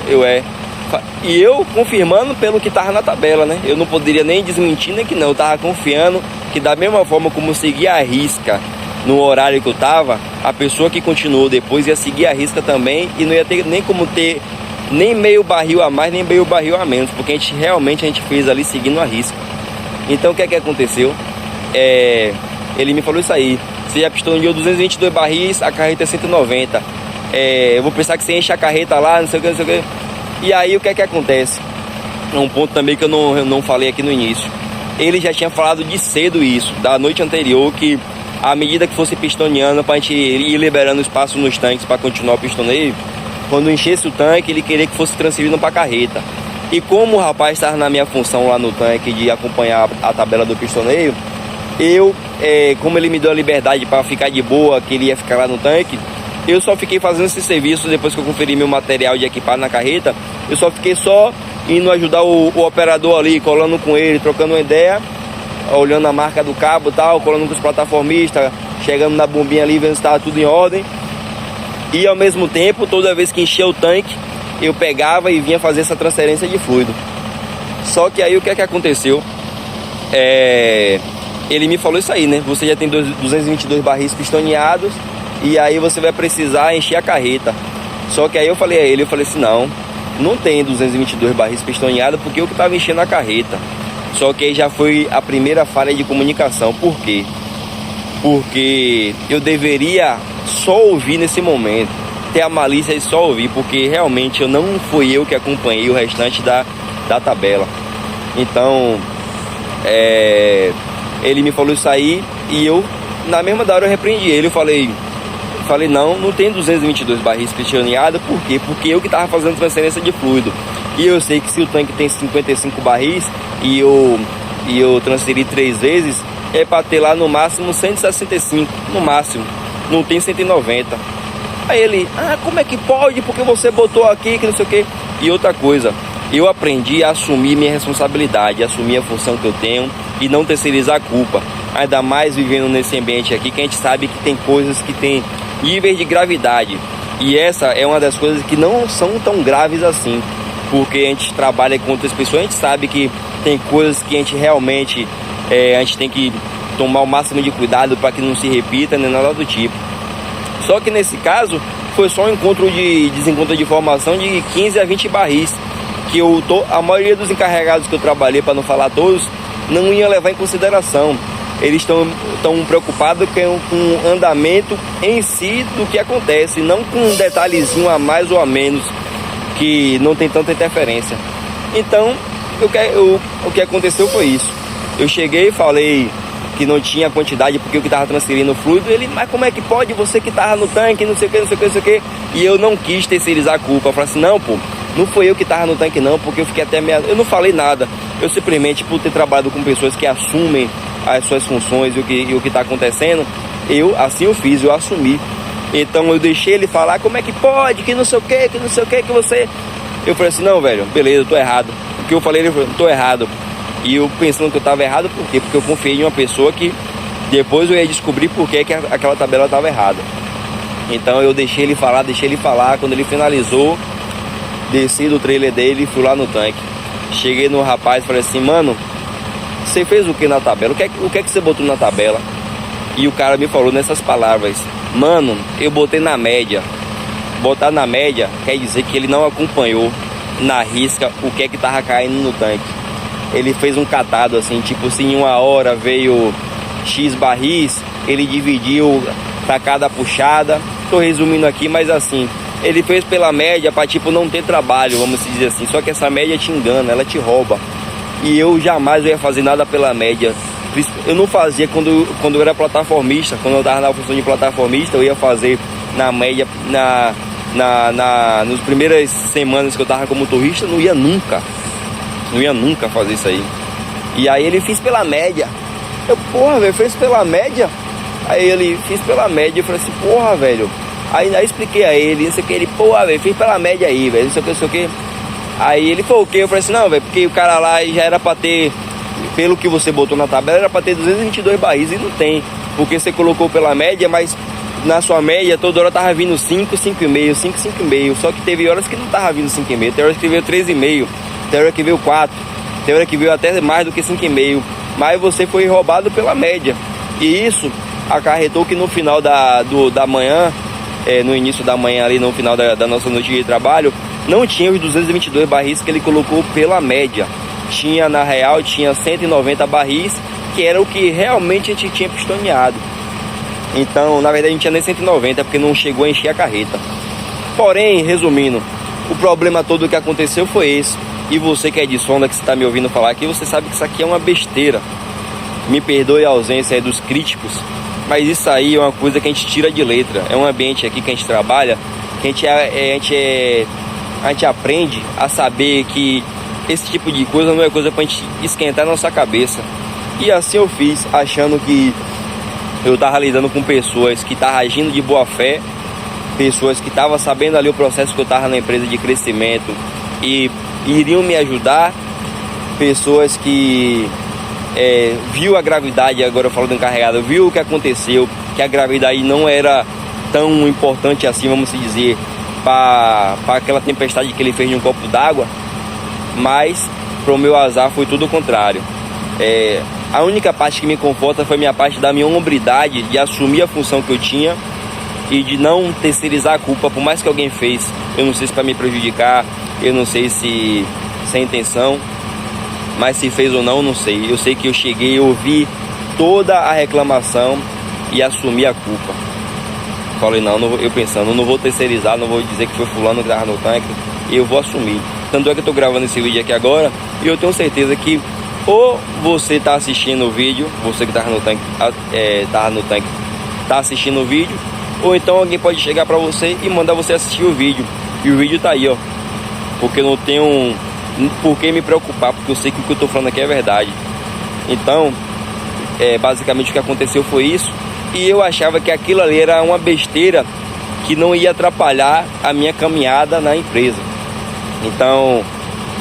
E eu confirmando pelo que tava na tabela, né? Eu não poderia nem desmentir nem que não, eu tava confiando que da mesma forma como eu segui a risca no horário que eu tava, a pessoa que continuou depois ia seguir a risca também, e não ia ter nem como ter nem meio barril a mais, nem meio barril a menos, porque a gente fez ali seguindo a risca. Então o que é que aconteceu? Ele me falou isso aí, você já pistoneou 222 barris, a carreta é 190. Eu vou pensar que você enche a carreta lá, não sei o que, não sei o que. E aí o que é que acontece? Um ponto também que eu não falei aqui no início. Ele já tinha falado de cedo isso, da noite anterior, que à medida que fosse pistoneando, para a gente ir liberando espaço nos tanques para continuar o pistoneio, quando enchesse o tanque, ele queria que fosse transferido para a carreta. E como o rapaz estava na minha função lá no tanque de acompanhar a tabela do pistoneio, como ele me deu a liberdade para ficar de boa, que ele ia ficar lá no tanque, eu só fiquei fazendo esse serviço depois que eu conferi meu material de equipar na carreta. Eu só fiquei indo ajudar o operador ali, colando com ele, trocando uma ideia, olhando a marca do cabo e tal, colando com os plataformistas, chegando na bombinha ali, vendo se estava tudo em ordem. E ao mesmo tempo, toda vez que enchia o tanque, eu pegava e vinha fazer essa transferência de fluido. Só que aí o que é que aconteceu? Ele me falou isso aí, né? Você já tem 222 barris pistoneados, e aí você vai precisar encher a carreta. Só que aí eu falei a ele, assim, não tem 222 barris pistoneados, porque eu que estava enchendo a carreta. Só que aí já foi a primeira falha de comunicação. Por quê? Porque eu deveria só ouvir nesse momento, ter a malícia de só ouvir, porque realmente não fui eu que acompanhei o restante da tabela. Então, ele me falou isso aí, e eu, na mesma hora, eu repreendi ele. Eu falei, não tem 222 barris pistoneados. Por quê? Porque eu que estava fazendo transferência de fluido. E eu sei que se o tanque tem 55 barris e eu transferi 3 vezes, é para ter lá no máximo 165, no máximo. Não tem 190. Aí ele, como é que pode? Porque você botou aqui, que não sei o que. E outra coisa, eu aprendi a assumir minha responsabilidade, assumir a função que eu tenho e não terceirizar a culpa. Ainda mais vivendo nesse ambiente aqui, que a gente sabe que tem coisas que tem níveis de gravidade. E essa é uma das coisas que não são tão graves assim, porque a gente trabalha com outras pessoas, a gente sabe que tem coisas que a gente realmente a gente tem que tomar o máximo de cuidado para que não se repita, nem nada do tipo. Só que nesse caso foi só um desencontro de informação de 15 a 20 barris, que a maioria dos encarregados que eu trabalhei, para não falar todos, não ia levar em consideração. Eles estão preocupados com o andamento em si do que acontece, não com um detalhezinho a mais ou a menos que não tem tanta interferência. Então, o que aconteceu foi isso. Eu cheguei e falei que não tinha quantidade porque o que estava transferindo o fluido. Ele, mas como é que pode? Você que estava no tanque, não sei o que, não sei o que, não sei o que. E eu não quis terceirizar a culpa. Eu falei assim, não, pô, não foi eu que estava no tanque não, porque eu fiquei até eu não falei nada. Eu simplesmente, por ter trabalhado com pessoas que assumem as suas funções e o que está acontecendo, assim eu fiz, eu assumi. Então eu deixei ele falar, como é que pode, que não sei o que, que você... Eu falei assim, não, velho, beleza, eu tô errado. O que eu falei, ele falou, tô errado. E eu pensando que eu tava errado, por quê? Porque eu confiei em uma pessoa que depois eu ia descobrir por que aquela tabela tava errada. Então eu deixei ele falar, quando ele finalizou, desci do trailer dele e fui lá no tanque. Cheguei no rapaz e falei assim, mano, você fez o que na tabela? O que é que você botou na tabela? E o cara me falou nessas palavras, mano, eu botei na média. Botar na média quer dizer que ele não acompanhou na risca o que é que tava caindo no tanque. Ele fez um catado assim, tipo assim, em uma hora veio X barris, ele dividiu pra cada puxada. Tô resumindo aqui, mas assim, ele fez pela média pra tipo não ter trabalho, vamos dizer assim. Só que essa média te engana, ela te rouba. E eu jamais ia fazer nada pela média. Eu não fazia quando eu era plataformista, quando eu tava na função de plataformista, eu ia fazer na média, nas primeiras semanas que eu tava como turista, não ia nunca fazer isso aí. E aí ele fez pela média. Eu, porra, velho, fez pela média? Aí ele fez pela média, eu falei assim, porra, velho. Aí expliquei a ele, não sei o que, ele, porra, velho, fez pela média aí, velho, não sei o que. Aí ele falou o quê? Eu falei assim, não, velho, porque o cara lá já era pra ter, pelo que você botou na tabela, era pra ter 222 barris e não tem. Porque você colocou pela média, mas na sua média toda hora tava vindo 5, 5,5, 5, 5,5. Só que teve horas que não tava vindo 5,5, tem horas que veio 3,5, tem hora que veio 4, tem hora que veio até mais do que 5,5. Mas você foi roubado pela média. E isso acarretou que no final da manhã, no início da manhã ali, no final da nossa noite de trabalho, não tinha os 222 barris que ele colocou pela média. Tinha, na real, tinha 190 barris, que era o que realmente a gente tinha pistoneado. Então, na verdade, a gente tinha nem 190, porque não chegou a encher a carreta. Porém, resumindo, o problema todo que aconteceu foi esse. E você que é de sonda, que você está me ouvindo falar aqui, você sabe que isso aqui é uma besteira. Me perdoe a ausência aí dos críticos, mas isso aí é uma coisa que a gente tira de letra. É um ambiente aqui que a gente trabalha, que a gente aprende a saber que esse tipo de coisa não é coisa pra gente esquentar a nossa cabeça. E assim eu fiz, achando que eu tava lidando com pessoas que estavam agindo de boa fé, pessoas que estavam sabendo ali o processo que eu tava na empresa de crescimento e iriam me ajudar, pessoas que viu a gravidade, agora eu falo do encarregado, viu o que aconteceu, que a gravidade não era tão importante assim, vamos dizer, para aquela tempestade que ele fez de um copo d'água, mas pro meu azar foi tudo o contrário. A única parte que me conforta foi minha parte da minha hombridade, de assumir a função que eu tinha e de não terceirizar a culpa, por mais que alguém fez. Eu não sei se para me prejudicar, eu não sei se sem intenção, mas se fez ou não, não sei. Eu sei que eu cheguei, eu ouvi toda a reclamação e assumi a culpa. Falei, eu pensando, não vou terceirizar, não vou dizer que foi fulano que estava no tanque, eu vou assumir. Tanto é que eu estou gravando esse vídeo aqui agora e eu tenho certeza que ou você está assistindo o vídeo, você que estava no tanque, está assistindo o vídeo, ou então alguém pode chegar para você e mandar você assistir o vídeo. E o vídeo tá aí, ó. Porque eu não tenho por que me preocupar, porque eu sei que o que eu estou falando aqui é verdade. Então, basicamente o que aconteceu foi isso. E eu achava que aquilo ali era uma besteira que não ia atrapalhar a minha caminhada na empresa. Então,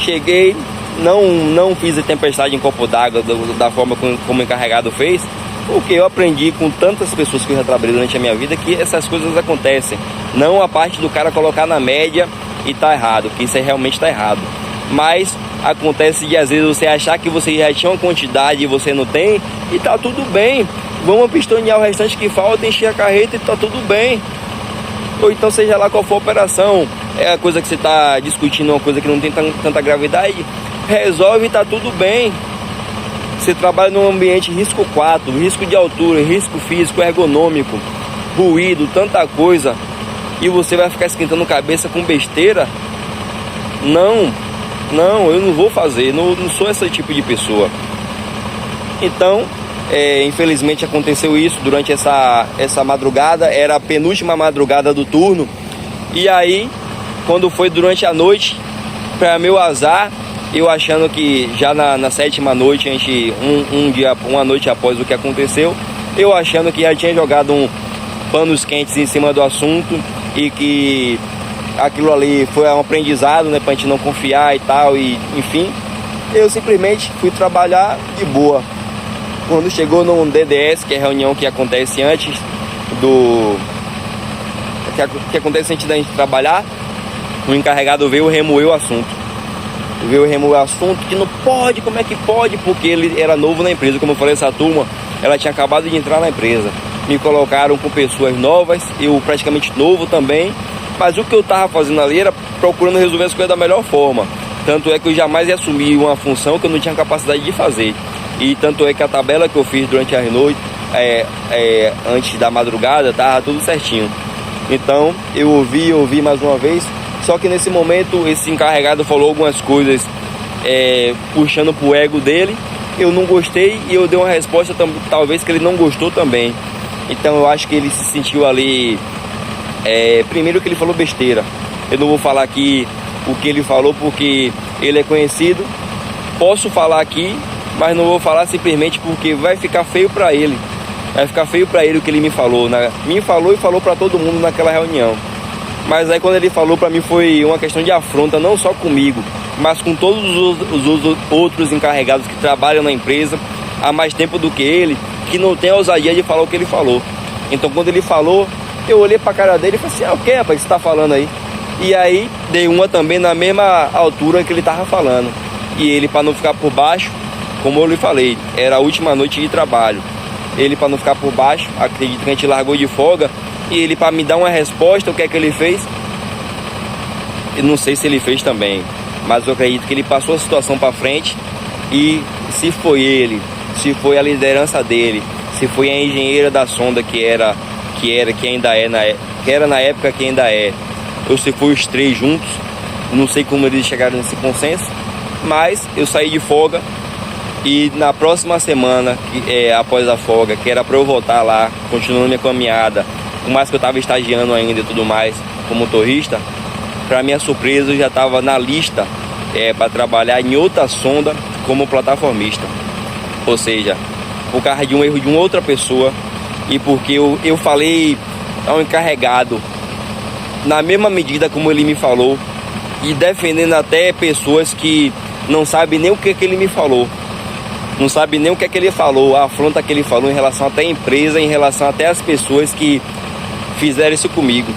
cheguei, não fiz a tempestade em copo d'água da forma como o encarregado fez, Porque eu aprendi com tantas pessoas que eu já trabalhei durante a minha vida que essas coisas acontecem. Não a parte do cara colocar na média e tá errado, que isso aí realmente tá errado. Mas acontece de às vezes você achar que você já tinha uma quantidade e você não tem, e tá tudo bem. Vamos pistonear o restante que falta, encher a carreta e tá tudo bem. Ou então seja lá qual for a operação, é a coisa que você está discutindo, uma coisa que não tem tanta gravidade, resolve e tá tudo bem. Você trabalha num ambiente risco 4, risco de altura, risco físico, ergonômico, ruído, tanta coisa, e você vai ficar esquentando cabeça com besteira? Não, eu não vou fazer, não sou esse tipo de pessoa. Então, infelizmente aconteceu isso durante essa madrugada, era a penúltima madrugada do turno, e aí, quando foi durante a noite, para meu azar, eu achando que já na 7ª noite, uma noite após o que aconteceu, eu achando que já tinha jogado panos quentes em cima do assunto e que aquilo ali foi um aprendizado, né, pra gente não confiar e tal, e enfim, eu simplesmente fui trabalhar de boa. Quando chegou no DDS, que é a reunião que acontece antes que acontece antes da gente trabalhar, o encarregado veio remoer o assunto. Que não pode, como é que pode? Porque ele era novo na empresa. Como eu falei, essa turma, ela tinha acabado de entrar na empresa. Me colocaram com pessoas novas, eu praticamente novo também. Mas o que eu estava fazendo ali era procurando resolver as coisas da melhor forma. Tanto é que eu jamais ia assumir uma função que eu não tinha capacidade de fazer. E tanto é que a tabela que eu fiz durante a noite, antes da madrugada, estava tudo certinho. Então eu ouvi mais uma vez. Só que nesse momento esse encarregado falou algumas coisas puxando pro ego dele. Eu não gostei e eu dei uma resposta talvez que ele não gostou também. Então eu acho que ele se sentiu ali... primeiro que ele falou besteira. Eu não vou falar aqui o que ele falou porque ele é conhecido. Posso falar aqui, mas não vou falar simplesmente porque vai ficar feio pra ele. Vai ficar feio pra ele o que ele me falou. Me falou e falou pra todo mundo naquela reunião. Mas aí quando ele falou pra mim foi uma questão de afronta, não só comigo, mas com todos os outros encarregados que trabalham na empresa há mais tempo do que ele, que não tem a ousadia de falar o que ele falou. Então quando ele falou, eu olhei pra cara dele e falei assim, o que, rapaz, você tá falando aí? E aí dei uma também na mesma altura que ele tava falando. E ele, para não ficar por baixo, como eu lhe falei, era a última noite de trabalho. Ele, para não ficar por baixo, acredito que a gente largou de folga. E ele, para me dar uma resposta, o que é que ele fez? Eu não sei se ele fez também, mas eu acredito que ele passou a situação para frente. E se foi ele, se foi a liderança dele, se foi a engenheira da sonda que era na época que ainda é, ou se foi os três juntos, não sei como eles chegaram nesse consenso, mas eu saí de folga e na próxima semana, após a folga, que era para eu voltar lá, continuando minha caminhada, por mais que eu estava estagiando ainda e tudo mais, como motorista, para minha surpresa eu já estava na lista para trabalhar em outra sonda como plataformista. Ou seja, por causa de um erro de uma outra pessoa e porque eu falei ao encarregado na mesma medida como ele me falou e defendendo até pessoas que não sabem nem o que ele me falou. Não sabe nem o que ele falou, a afronta que ele falou em relação até à empresa, em relação até às pessoas que fizeram isso comigo.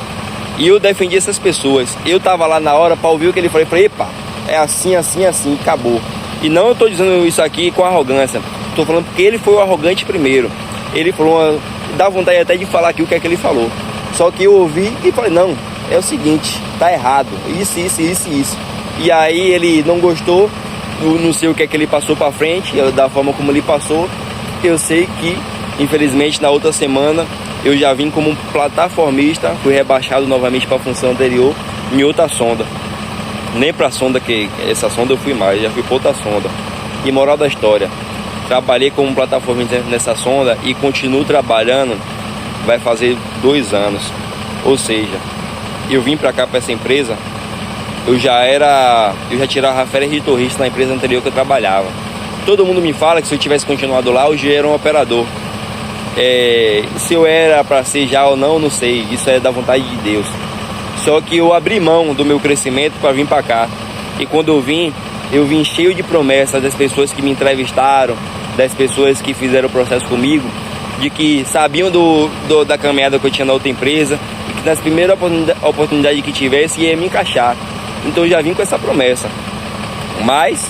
E eu defendi essas pessoas. Eu tava lá na hora para ouvir o que ele falou. Eu falei, epa, é assim, assim, assim, acabou. E não eu tô dizendo isso aqui com arrogância. Tô falando porque ele foi o arrogante primeiro. Ele falou, dá vontade até de falar aqui o que é que ele falou. Só que eu ouvi e falei, não, é o seguinte, tá errado. Isso. E aí ele não gostou. Eu não sei o que é que ele passou para frente, da forma como ele passou. Eu sei que, infelizmente, na outra semana eu já vim como plataformista, fui rebaixado novamente para a função anterior em outra sonda. Nem para a sonda essa sonda eu fui mais, já fui para outra sonda. E moral da história, trabalhei como plataformista nessa sonda e continuo trabalhando, vai fazer 2 anos. Ou seja, eu vim para cá, para essa empresa, eu já tirava férias de torrista na empresa anterior que eu trabalhava. Todo mundo me fala que se eu tivesse continuado lá, hoje eu era um operador. Se eu era para ser já ou não sei, isso é da vontade de Deus. Só que eu abri mão do meu crescimento para vir para cá. E quando eu vim cheio de promessas das pessoas que me entrevistaram, das pessoas que fizeram o processo comigo. de que sabiam da caminhada que eu tinha na outra empresa e que nas primeiras oportunidades que tivesse ia me encaixar. Então eu já vim com essa promessa. Mas,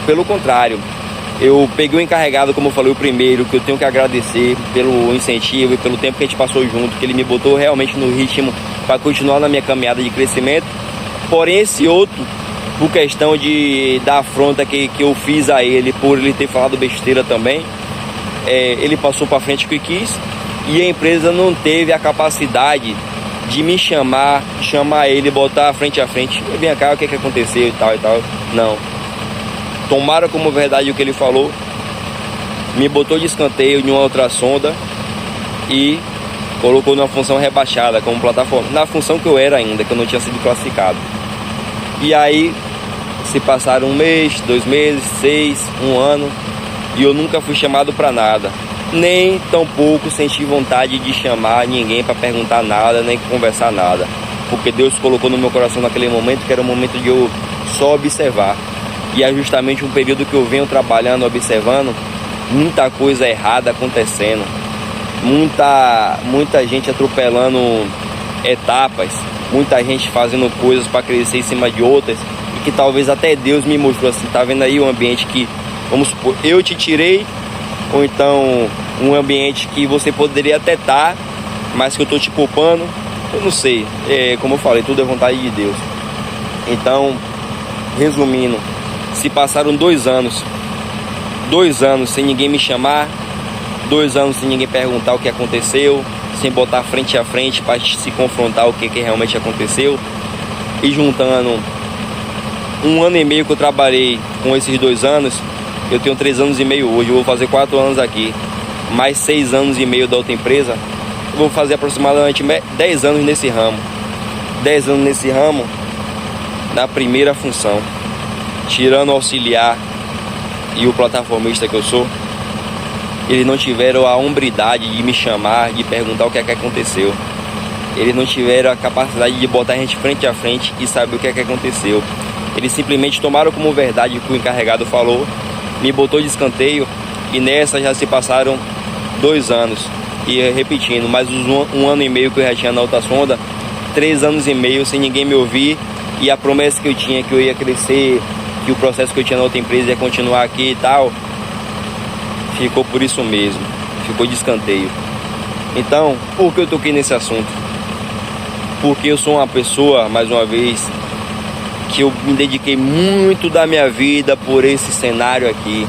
pelo contrário, eu peguei o encarregado, como eu falei, o primeiro, que eu tenho que agradecer pelo incentivo e pelo tempo que a gente passou junto, que ele me botou realmente no ritmo para continuar na minha caminhada de crescimento. Porém, esse outro, por questão da afronta que eu fiz a ele, por ele ter falado besteira também, ele passou para frente o que quis e a empresa não teve a capacidade de me chamar ele, botar frente a frente. Vem cá, o que aconteceu e tal. Não. Tomaram como verdade o que ele falou, me botou de escanteio em uma outra sonda e colocou numa função rebaixada como plataforma, na função que eu era ainda, que eu não tinha sido classificado. E aí se passaram 1 mês, 2 meses, 6, 1 ano e eu nunca fui chamado para nada. Nem tampouco senti vontade de chamar ninguém para perguntar nada, nem conversar nada. Porque Deus colocou no meu coração naquele momento que era um momento de eu só observar. E é justamente um período que eu venho trabalhando, observando muita coisa errada acontecendo. Muita gente atropelando etapas, muita gente fazendo coisas para crescer em cima de outras. E que talvez até Deus me mostrou assim, tá vendo aí um ambiente que, vamos supor, eu te tirei, ou então um ambiente que você poderia até estar, mas que eu tô te poupando, eu não sei. Como eu falei, tudo é vontade de Deus. Então, resumindo, se passaram 2 anos, 2 anos sem ninguém me chamar, 2 anos sem ninguém perguntar o que aconteceu, sem botar frente a frente para se confrontar o que realmente aconteceu, e juntando 1 ano e meio que eu trabalhei com esses 2 anos, eu tenho 3 anos e meio hoje, eu vou fazer 4 anos aqui, mais 6 anos e meio da outra empresa, eu vou fazer aproximadamente 10 anos nesse ramo. 10 anos nesse ramo, na primeira função, tirando o auxiliar e o plataformista que eu sou, eles não tiveram a hombridade de me chamar, de perguntar o que é que aconteceu. Eles não tiveram a capacidade de botar a gente frente a frente e saber o que é que aconteceu. Eles simplesmente tomaram como verdade o que o encarregado falou, me botou de escanteio e nessa já se passaram 2 anos. E repetindo, mais um ano e meio que eu já tinha na outra sonda, 3 anos e meio sem ninguém me ouvir, e a promessa que eu tinha que eu ia crescer, que o processo que eu tinha na outra empresa ia continuar aqui e tal, ficou por isso mesmo, ficou de escanteio. Então, por que eu toquei nesse assunto? Porque eu sou uma pessoa, mais uma vez, que eu me dediquei muito da minha vida por esse cenário aqui.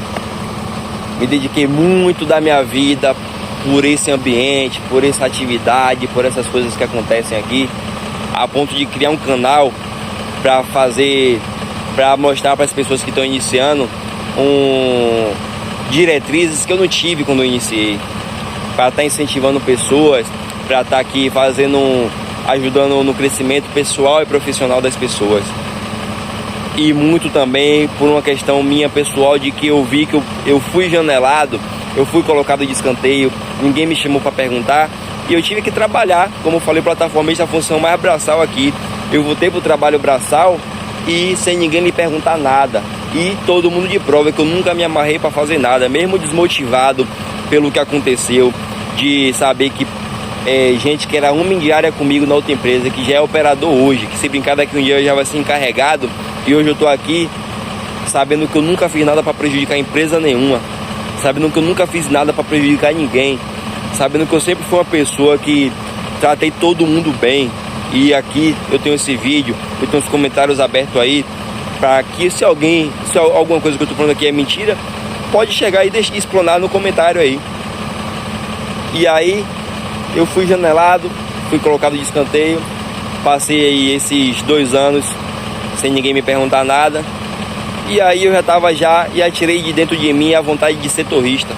Me dediquei muito da minha vida por esse ambiente, por essa atividade, por essas coisas que acontecem aqui, a ponto de criar um canal para mostrar para as pessoas que estão iniciando diretrizes que eu não tive quando eu iniciei, para estar incentivando pessoas, para estar aqui ajudando no crescimento pessoal e profissional das pessoas. E muito também por uma questão minha pessoal, de que eu vi que eu fui janelado, eu fui colocado de escanteio, ninguém me chamou para perguntar e eu tive que trabalhar, como eu falei, plataformista, a função mais braçal aqui. Eu voltei pro trabalho braçal e sem ninguém me perguntar nada, e todo mundo de prova que eu nunca me amarrei para fazer nada, mesmo desmotivado pelo que aconteceu, de saber que gente que era homem de área comigo na outra empresa, que já é operador hoje, que se brincar daqui um dia eu já vai ser encarregado, e hoje eu tô aqui sabendo que eu nunca fiz nada para prejudicar empresa nenhuma, sabendo que eu nunca fiz nada para prejudicar ninguém, sabendo que eu sempre fui uma pessoa que tratei todo mundo bem. E aqui eu tenho esse vídeo, eu tenho os comentários abertos aí, para que se alguma coisa que eu tô falando aqui é mentira, pode chegar e explanar no comentário aí. E aí eu fui janelado, fui colocado de escanteio, passei aí esses 2 anos sem ninguém me perguntar nada, e aí eu já tirei de dentro de mim a vontade de ser torrista.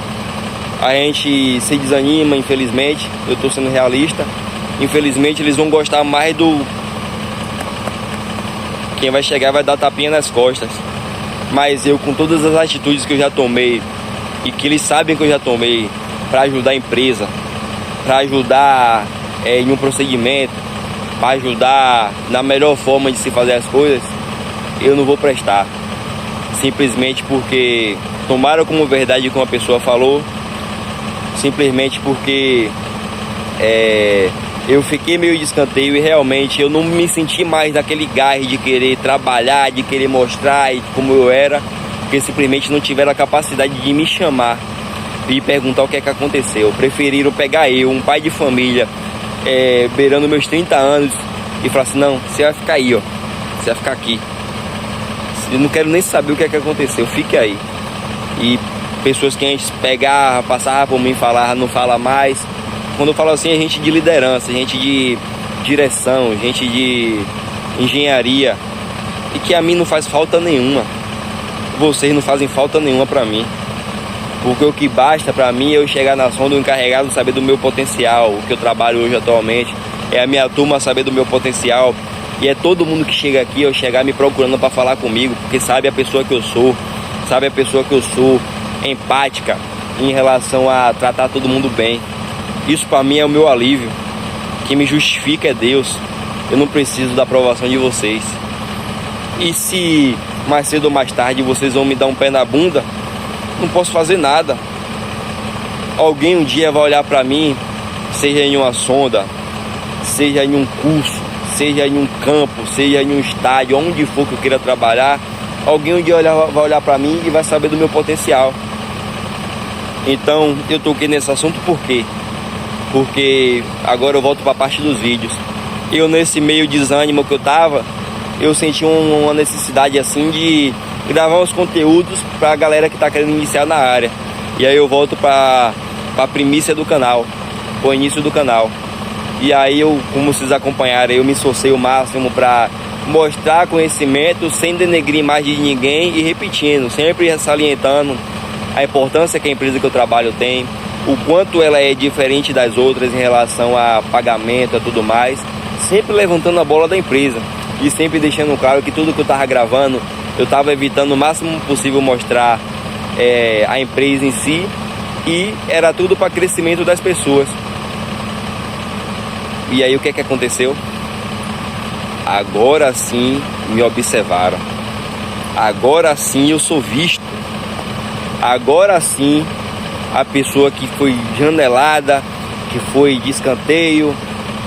A gente se desanima, infelizmente, eu tô sendo realista. Infelizmente eles vão gostar mais quem vai chegar vai dar tapinha nas costas. Mas eu, com todas as atitudes que eu já tomei e que eles sabem que eu já tomei para ajudar a empresa, para ajudar em um procedimento, para ajudar na melhor forma de se fazer as coisas, eu não vou prestar. Simplesmente porque tomaram como verdade o que uma pessoa falou simplesmente porque eu fiquei meio de escanteio e realmente eu não me senti mais naquele gás de querer trabalhar, de querer mostrar como eu era, porque simplesmente não tiveram a capacidade de me chamar e perguntar o que é que aconteceu. Preferiram pegar eu, um pai de família, beirando meus 30 anos, e falar assim: não, você vai ficar aí, ó, você vai ficar aqui, eu não quero nem saber o que é que aconteceu, fique aí. E pessoas que a gente pegava, passava por mim, falava, não fala mais. Quando eu falo assim, é gente de liderança, gente de direção, gente de engenharia, e que a mim não faz falta nenhuma. Vocês não fazem falta nenhuma pra mim, porque o que basta pra mim é eu chegar na sonda do encarregado, saber do meu potencial. O que eu trabalho hoje atualmente é a minha turma saber do meu potencial, e é todo mundo que chega aqui, eu chegar me procurando pra falar comigo, porque sabe a pessoa que eu sou, empática em relação a tratar todo mundo bem. Isso para mim é o meu alívio. Quem me justifica é Deus. Eu não preciso da aprovação de vocês. E se mais cedo ou mais tarde vocês vão me dar um pé na bunda, não posso fazer nada. Alguém um dia vai olhar para mim, seja em uma sonda, seja em um curso, seja em um campo, seja em um estádio, onde for que eu queira trabalhar, alguém um dia vai olhar para mim e vai saber do meu potencial. Então eu toquei nesse assunto por quê? Porque agora eu volto para a parte dos vídeos. Eu, nesse meio desânimo que eu tava, eu senti uma necessidade assim de gravar uns conteúdos para a galera que tá querendo iniciar na área. E aí eu volto para a primícia do canal, o início do canal. E aí eu, como vocês acompanharam, eu me esforcei o máximo para mostrar conhecimento sem denegrir a imagem de ninguém e repetindo, sempre salientando a importância que a empresa que eu trabalho tem, o quanto ela é diferente das outras em relação a pagamento e tudo mais, sempre levantando a bola da empresa e sempre deixando claro que tudo que eu estava gravando, eu estava evitando o máximo possível mostrar a empresa em si, e era tudo para crescimento das pessoas. E aí o que é que aconteceu? Agora sim me observaram, agora sim eu sou visto, agora sim a pessoa que foi janelada, que foi de escanteio,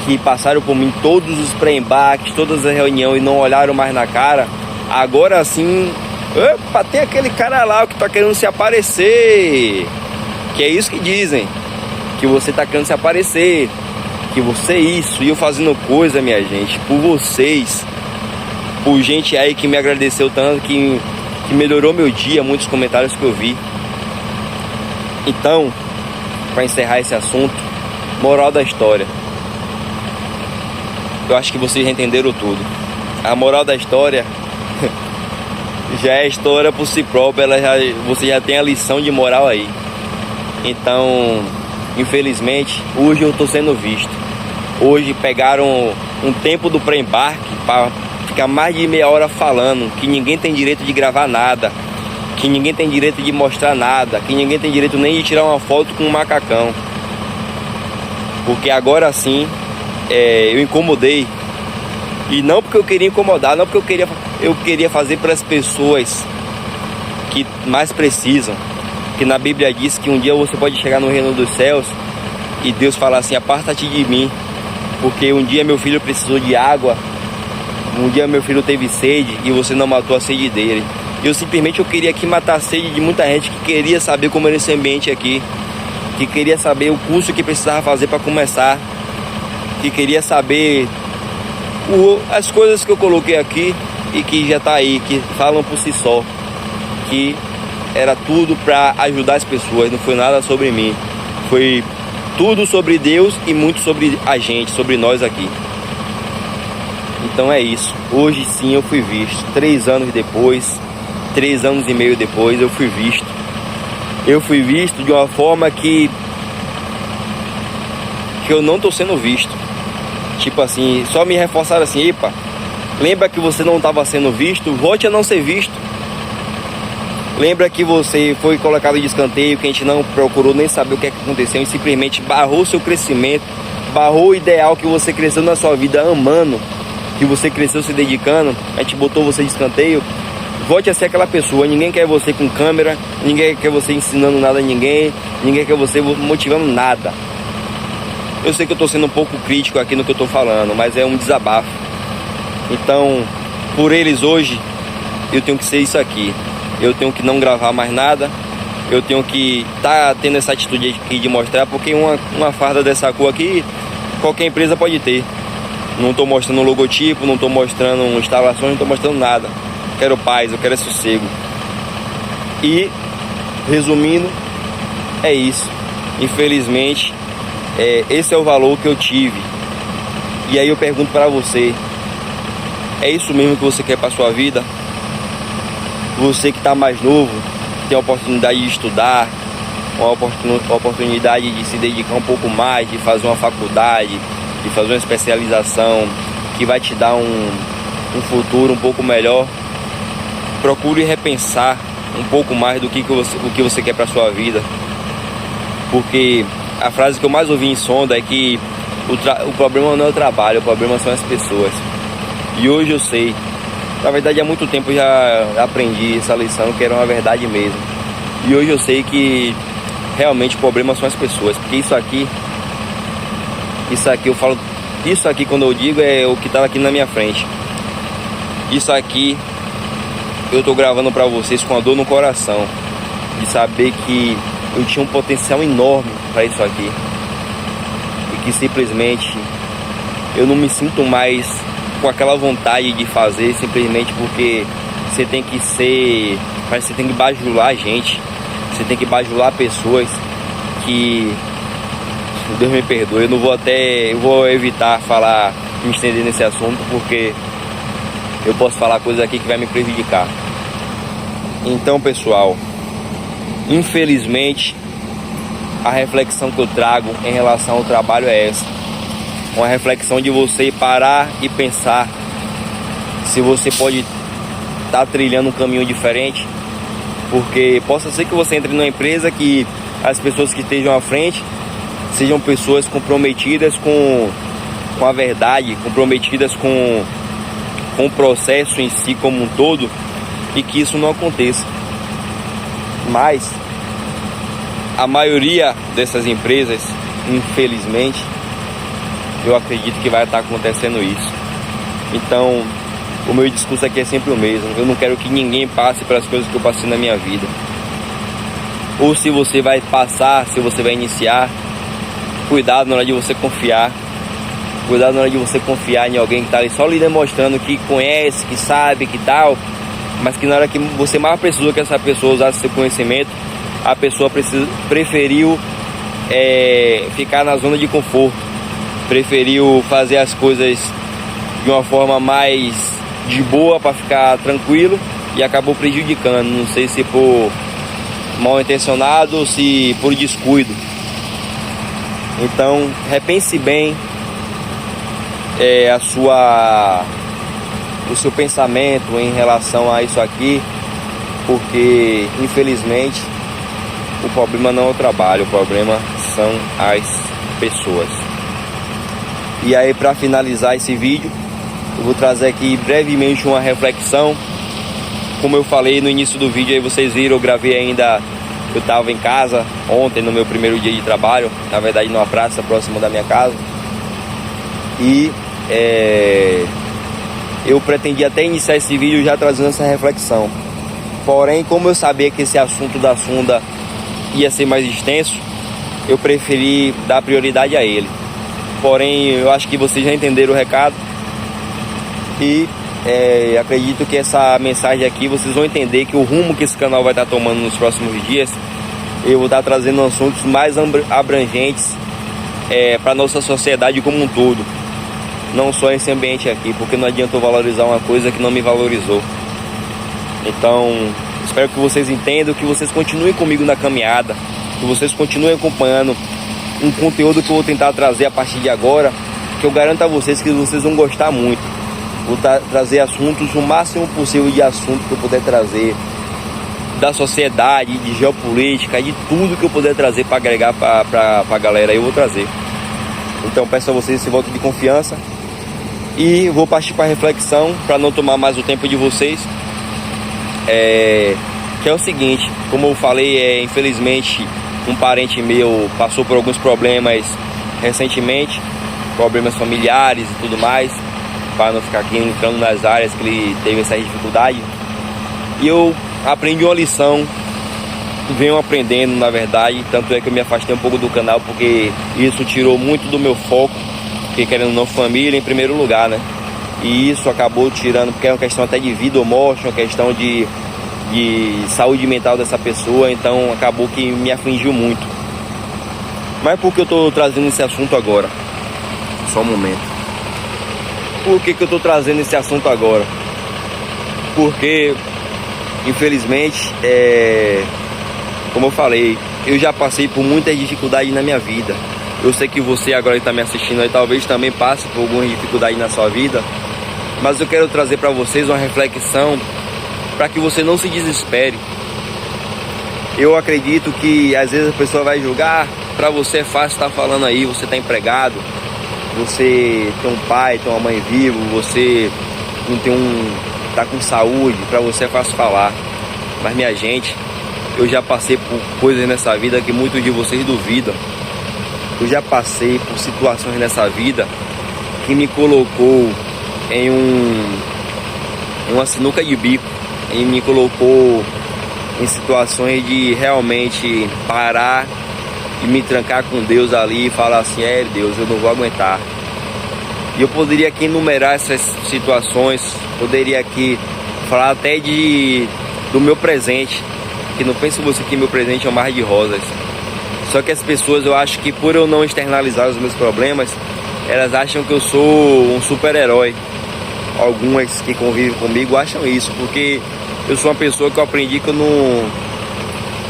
que passaram por mim todos os pré-embarques, todas as reuniões e não olharam mais na cara, agora sim, opa, tem aquele cara lá que tá querendo se aparecer, que é isso que dizem, que você tá querendo se aparecer, que você é isso, e eu fazendo coisa, minha gente, por vocês, por gente aí que me agradeceu tanto, que melhorou meu dia, muitos comentários que eu vi. Então, para encerrar esse assunto, moral da história, eu acho que vocês já entenderam tudo. A moral da história já é história por si própria, você já tem a lição de moral aí. Então, infelizmente, hoje eu estou sendo visto. Hoje pegaram um tempo do pré-embarque para ficar mais de meia hora falando que ninguém tem direito de gravar nada, que ninguém tem direito de mostrar nada, que ninguém tem direito nem de tirar uma foto com um macacão. Porque agora sim, eu incomodei. E não porque eu queria incomodar, não porque eu queria fazer para as pessoas que mais precisam. Que na Bíblia diz que um dia você pode chegar no reino dos céus e Deus falar assim: aparta-te de mim, porque um dia meu filho precisou de água, um dia meu filho teve sede e você não matou a sede dele. Eu simplesmente queria aqui matar a sede de muita gente que queria saber como era esse ambiente aqui, que queria saber o curso que precisava fazer para começar, que queria saber as coisas que eu coloquei aqui e que já tá aí, que falam por si só, que era tudo para ajudar as pessoas, não foi nada sobre mim, foi tudo sobre Deus e muito sobre a gente, sobre nós aqui. Então é isso, hoje sim eu fui visto, 3 anos depois, 3 anos e meio depois eu fui visto. Eu fui visto de uma forma que eu não tô sendo visto. Tipo assim, só me reforçaram assim: epa, lembra que você não estava sendo visto? Volte a não ser visto. Lembra que você foi colocado de escanteio, que a gente não procurou nem saber o que é que aconteceu e simplesmente barrou seu crescimento, barrou o ideal que você cresceu na sua vida amando, que você cresceu se dedicando, a gente botou você de escanteio. Volte a ser aquela pessoa. Ninguém quer você com câmera, ninguém quer você ensinando nada a ninguém, ninguém quer você motivando nada. Eu sei que eu estou sendo um pouco crítico aqui no que eu estou falando, mas é um desabafo. Então, por eles hoje, eu tenho que ser isso aqui. Eu tenho que não gravar mais nada. Eu tenho que estar tendo essa atitude aqui de mostrar, porque uma farda dessa cor aqui, qualquer empresa pode ter. Não estou mostrando logotipo, não estou mostrando instalações, não estou mostrando nada. Quero paz, eu quero sossego. E, resumindo, é isso. Infelizmente, esse é o valor que eu tive. E aí eu pergunto para você, é isso mesmo que você quer para sua vida? Você que está mais novo, tem a oportunidade de estudar, uma oportunidade de se dedicar um pouco mais, de fazer uma faculdade, de fazer uma especialização que vai te dar um futuro um pouco melhor. Procure repensar um pouco mais do que você quer para sua vida, porque a frase que eu mais ouvi em Sonda é que o problema não é o trabalho, o problema são as pessoas. E hoje eu sei, na verdade há muito tempo eu já aprendi essa lição, que era uma verdade mesmo. E hoje eu sei que realmente o problema são as pessoas, porque isso aqui eu falo, isso aqui quando eu digo é o que está aqui na minha frente. Isso aqui eu tô gravando pra vocês com a dor no coração, de saber que eu tinha um potencial enorme para isso aqui, e que simplesmente eu não me sinto mais com aquela vontade de fazer, simplesmente porque você tem que ser, parece que você tem que bajular a gente, você tem que bajular pessoas que, Deus me perdoe, eu vou evitar me estender nesse assunto, porque eu posso falar coisas aqui que vai me prejudicar. Então, pessoal, infelizmente, a reflexão que eu trago em relação ao trabalho é essa. Uma reflexão de você parar e pensar se você pode estar trilhando um caminho diferente, porque possa ser que você entre numa empresa que as pessoas que estejam à frente sejam pessoas comprometidas com a verdade, comprometidas com o processo em si como um todo, e que isso não aconteça. Mas a maioria dessas empresas, infelizmente, eu acredito que vai estar acontecendo isso. Então, o meu discurso aqui é sempre o mesmo. Eu não quero que ninguém passe pelas coisas que eu passei na minha vida. Ou se você vai passar, se você vai iniciar, cuidado na hora de você confiar. Cuidado na hora de você confiar em alguém que está ali só lhe demonstrando que conhece, que sabe, que tal, mas que na hora que você mais precisou que essa pessoa usasse seu conhecimento, a pessoa preferiu ficar na zona de conforto, preferiu fazer as coisas de uma forma mais de boa para ficar tranquilo e acabou prejudicando, não sei se por mal intencionado ou se por descuido. Então repense bem o seu pensamento em relação a isso aqui, porque infelizmente o problema não é o trabalho, o problema são as pessoas. E aí, para finalizar esse vídeo, eu vou trazer aqui brevemente uma reflexão. Como eu falei no início do vídeo, aí vocês viram, eu gravei ainda, eu estava em casa ontem, no meu primeiro dia de trabalho, na verdade numa praça próxima da minha casa, e eu pretendi até iniciar esse vídeo já trazendo essa reflexão. Porém, como eu sabia que esse assunto da Sonda ia ser mais extenso, eu preferi dar prioridade a ele. Porém, eu acho que vocês já entenderam o recado e acredito que essa mensagem aqui vocês vão entender que o rumo que esse canal vai estar tomando nos próximos dias, eu vou estar trazendo assuntos mais abrangentes para a nossa sociedade como um todo, não só esse ambiente aqui, porque não adianta eu valorizar uma coisa que não me valorizou. Então, espero que vocês entendam, que vocês continuem comigo na caminhada, que vocês continuem acompanhando um conteúdo que eu vou tentar trazer a partir de agora, que eu garanto a vocês que vocês vão gostar muito. Vou trazer assuntos, o máximo possível de assuntos que eu puder trazer, da sociedade, de geopolítica, de tudo que eu puder trazer para agregar para a galera, eu vou trazer. Então peço a vocês esse voto de confiança e vou partir para a reflexão, para não tomar mais o tempo de vocês. Que é o seguinte, como eu falei, infelizmente um parente meu passou por alguns problemas recentemente, problemas familiares e tudo mais, para não ficar aqui entrando nas áreas que ele teve essa dificuldade. E eu aprendi uma lição, venho aprendendo na verdade, tanto é que eu me afastei um pouco do canal, porque isso tirou muito do meu foco, porque querendo ou não, família em primeiro lugar, né? E isso acabou tirando, porque é uma questão até de vida ou morte, uma questão de saúde mental dessa pessoa, então acabou que me afligiu muito. Mas por que eu estou trazendo esse assunto agora? Só um momento. Por que eu estou trazendo esse assunto agora? Porque, infelizmente, como eu falei, eu já passei por muitas dificuldades na minha vida. Eu sei que você agora está me assistindo aí, talvez também passe por algumas dificuldades na sua vida, mas eu quero trazer para vocês uma reflexão para que você não se desespere. Eu acredito que às vezes a pessoa vai julgar, para você é fácil estar falando aí, você está empregado, você tem um pai, tem uma mãe vivo, você não tem tá com saúde, para você é fácil falar. Mas minha gente, eu já passei por coisas nessa vida que muitos de vocês duvidam. Eu já passei por situações nessa vida que me colocou em uma sinuca de bico, e me colocou em situações de realmente parar e me trancar com Deus ali e falar assim: Deus, eu não vou aguentar. E eu poderia aqui enumerar essas situações, poderia aqui falar até do meu presente, que não pense você que meu presente é um mar de rosas. Só que as pessoas, eu acho que por eu não externalizar os meus problemas, elas acham que eu sou um super-herói. Algumas que convivem comigo acham isso, porque eu sou uma pessoa que eu aprendi que eu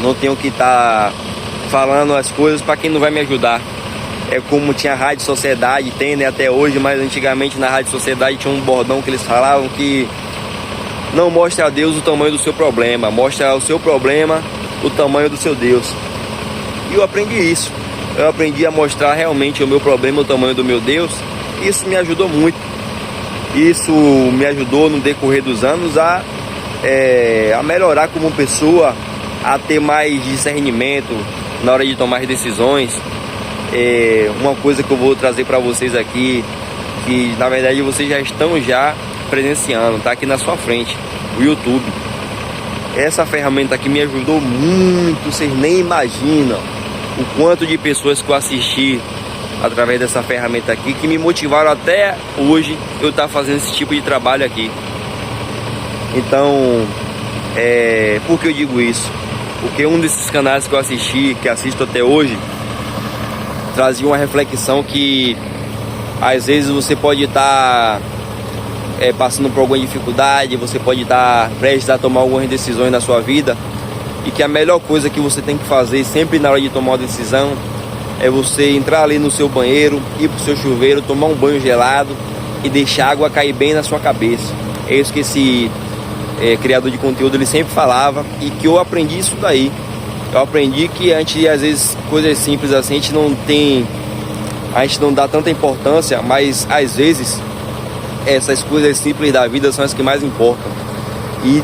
não tenho que estar falando as coisas para quem não vai me ajudar. É como tinha a Rádio Sociedade, tem, né, até hoje, mas antigamente na Rádio Sociedade tinha um bordão que eles falavam que não mostre a Deus o tamanho do seu problema, mostra ao seu problema o tamanho do seu Deus. E eu aprendi isso. Eu aprendi a mostrar realmente o meu problema, o tamanho do meu Deus. Isso me ajudou muito. Isso me ajudou no decorrer dos anos a melhorar como pessoa, a ter mais discernimento na hora de tomar decisões. Uma coisa que eu vou trazer para vocês aqui, que na verdade vocês já estão presenciando, tá aqui na sua frente, o YouTube. Essa ferramenta aqui me ajudou muito, vocês nem imaginam o quanto de pessoas que eu assisti através dessa ferramenta aqui, que me motivaram até hoje eu estar fazendo esse tipo de trabalho aqui. Então, por que eu digo isso? Porque um desses canais que eu assisti, que assisto até hoje, trazia uma reflexão que às vezes você pode estar passando por alguma dificuldade, você pode estar prestes a tomar algumas decisões na sua vida, e que a melhor coisa que você tem que fazer sempre na hora de tomar uma decisão é você entrar ali no seu banheiro, ir pro seu chuveiro, tomar um banho gelado e deixar a água cair bem na sua cabeça. É isso que esse criador de conteúdo ele sempre falava, e que eu aprendi isso daí. Eu aprendi que a gente, às vezes, coisas simples assim, a gente não dá tanta importância, mas às vezes essas coisas simples da vida são as que mais importam. E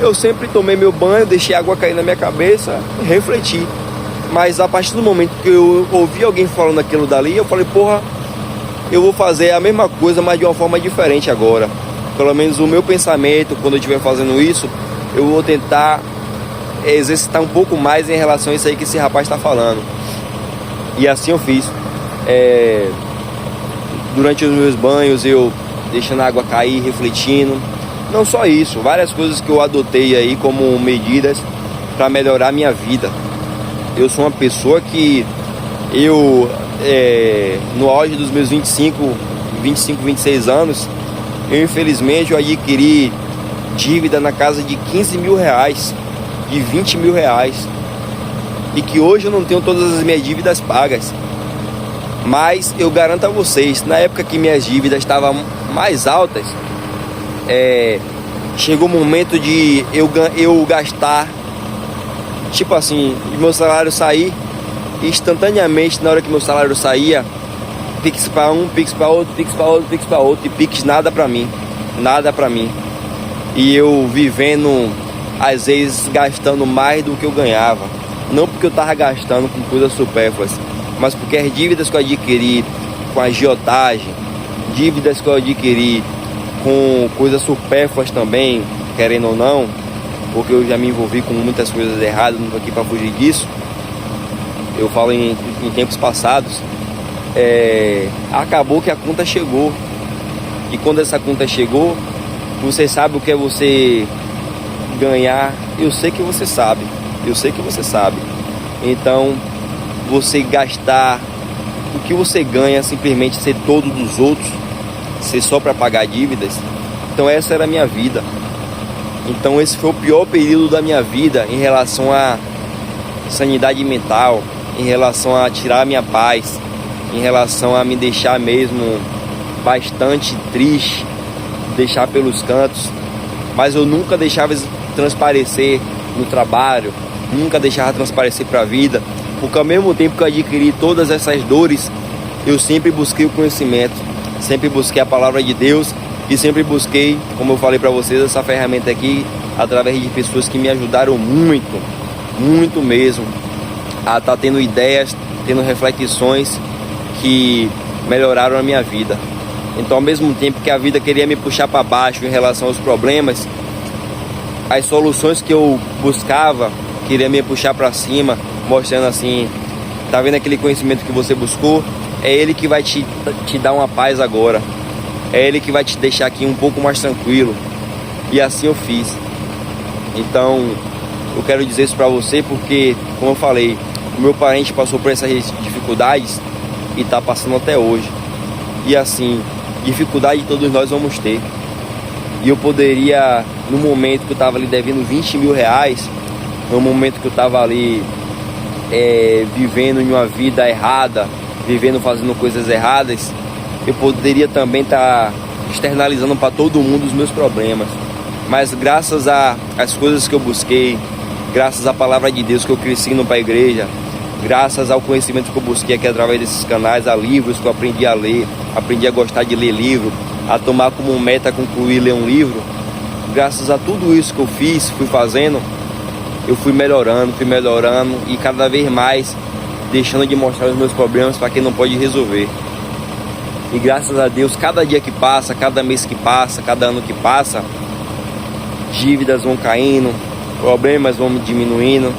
eu sempre tomei meu banho, deixei a água cair na minha cabeça, refleti. Mas a partir do momento que eu ouvi alguém falando aquilo dali, eu falei: porra, eu vou fazer a mesma coisa, mas de uma forma diferente agora. Pelo menos o meu pensamento, quando eu estiver fazendo isso, eu vou tentar exercitar um pouco mais em relação a isso aí que esse rapaz está falando. E assim eu fiz. Durante os meus banhos, eu deixando a água cair, refletindo. Não só isso, várias coisas que eu adotei aí como medidas para melhorar a minha vida. Eu sou uma pessoa que no auge dos meus 25, 26 anos, eu infelizmente adquiri dívida na casa de 15 mil reais, de 20 mil reais, e que hoje eu não tenho todas as minhas dívidas pagas. Mas eu garanto a vocês, na época que minhas dívidas estavam mais altas, chegou o momento de eu gastar, tipo assim, meu salário sair, e instantaneamente, na hora que meu salário saía, Pix para um, Pix para outro, Pix para outro, Pix para outro, e Pix nada para mim. E eu vivendo às vezes gastando mais do que eu ganhava. Não porque eu estava gastando com coisas supérfluas, mas porque as dívidas que eu adquiri com a agiotagem, dívidas que eu adquiri com coisas supérfluas também, querendo ou não, porque eu já me envolvi com muitas coisas erradas, não estou aqui para fugir disso. Eu falo em tempos passados, acabou que a conta chegou. E quando essa conta chegou, você sabe o que é você ganhar. Eu sei que você sabe. Então, você gastar o que você ganha simplesmente ser todo dos outros, ser só para pagar dívidas. Então essa era a minha vida. Então esse foi o pior período da minha vida em relação à sanidade mental, em relação a tirar a minha paz, em relação a me deixar mesmo bastante triste, deixar pelos cantos. Mas eu nunca deixava transparecer no trabalho, nunca deixava transparecer para a vida, porque ao mesmo tempo que eu adquiri todas essas dores, eu sempre busquei o conhecimento, sempre busquei a palavra de Deus e sempre busquei, como eu falei para vocês, essa ferramenta aqui através de pessoas que me ajudaram muito mesmo a estar tendo ideias, tendo reflexões que melhoraram a minha vida. Então, ao mesmo tempo que a vida queria me puxar para baixo em relação aos problemas, as soluções que eu buscava queria me puxar para cima, mostrando assim, tá vendo aquele conhecimento que você buscou? É ele que vai te dar uma paz agora, é ele que vai te deixar aqui um pouco mais tranquilo. E assim eu fiz. Então eu quero dizer isso para você porque, como eu falei, o meu parente passou por essas dificuldades e tá passando até hoje. E assim, dificuldade todos nós vamos ter. E eu poderia, no momento que eu tava ali devendo 20 mil reais, no momento que eu tava ali vivendo em uma vida errada, fazendo coisas erradas, eu poderia também estar externalizando para todo mundo os meus problemas. Mas graças às coisas que eu busquei, graças à palavra de Deus que eu cresci indo para a igreja, graças ao conhecimento que eu busquei aqui através desses canais, a livros que eu aprendi a ler, aprendi a gostar de ler livro, a tomar como meta concluir ler um livro, graças a tudo isso que eu fiz, fui fazendo, eu fui melhorando e cada vez mais deixando de mostrar os meus problemas para quem não pode resolver. E graças a Deus, cada dia que passa, cada mês que passa, cada ano que passa, dívidas vão caindo, problemas vão diminuindo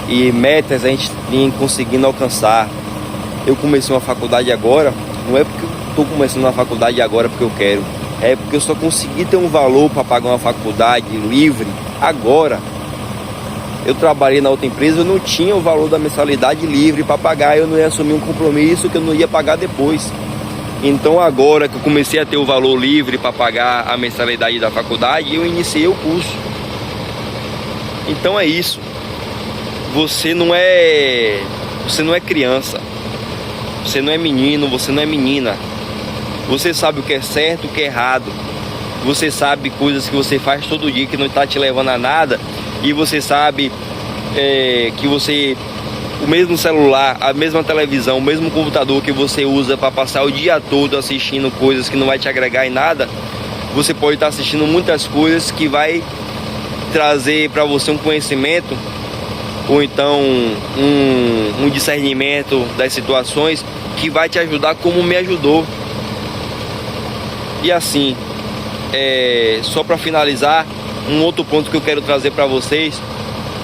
e metas a gente vem conseguindo alcançar. Eu comecei uma faculdade agora, não é porque eu estou começando uma faculdade agora porque eu quero, é porque eu só consegui ter um valor para pagar uma faculdade livre agora. Eu trabalhei na outra empresa, eu não tinha o valor da mensalidade livre para pagar, eu não ia assumir um compromisso que eu não ia pagar depois. Então agora que eu comecei a ter o valor livre para pagar a mensalidade da faculdade, eu iniciei o curso. Então é isso. Você não é criança. Você não é menino, você não é menina. Você sabe o que é certo, o que é errado. Você sabe coisas que você faz todo dia que não está te levando a nada. E você sabe que o mesmo celular, a mesma televisão, o mesmo computador que você usa para passar o dia todo assistindo coisas que não vai te agregar em nada, você pode estar assistindo muitas coisas que vai trazer para você um conhecimento ou então um discernimento das situações que vai te ajudar como me ajudou. E assim, só para finalizar, um outro ponto que eu quero trazer para vocês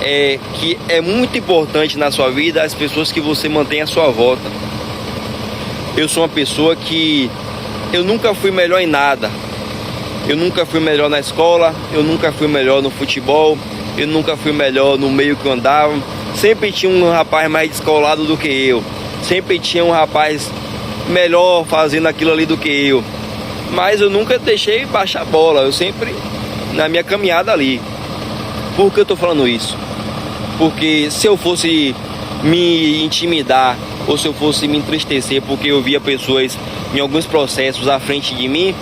é que é muito importante na sua vida as pessoas que você mantém à sua volta. Eu sou uma pessoa que eu nunca fui melhor em nada. Eu nunca fui melhor na escola, eu nunca fui melhor no futebol, eu nunca fui melhor no meio que eu andava. Sempre tinha um rapaz mais descolado do que eu. Sempre tinha um rapaz melhor fazendo aquilo ali do que eu. Mas eu nunca deixei baixar a bola, eu sempre na minha caminhada ali. Por que eu tô falando isso? Porque se eu fosse me intimidar ou se eu fosse me entristecer porque eu via pessoas em alguns processos à frente de mim,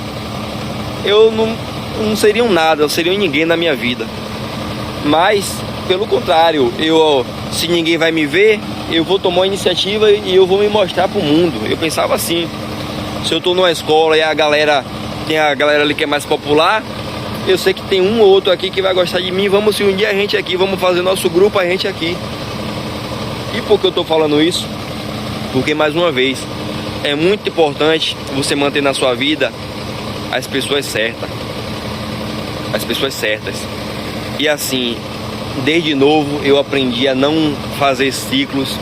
eu não seria um nada, eu seria um ninguém na minha vida. Mas, pelo contrário, se ninguém vai me ver, eu vou tomar uma iniciativa e eu vou me mostrar pro mundo. Eu pensava assim, se eu tô numa escola e tem a galera ali que é mais popular, eu sei que tem um ou outro aqui que vai gostar de mim. Vamos se unir a gente aqui, vamos fazer nosso grupo a gente aqui. E por que eu tô falando isso? Porque, mais uma vez, é muito importante você manter na sua vida as pessoas certas. As pessoas certas. E assim, desde novo eu aprendi a não fazer ciclos,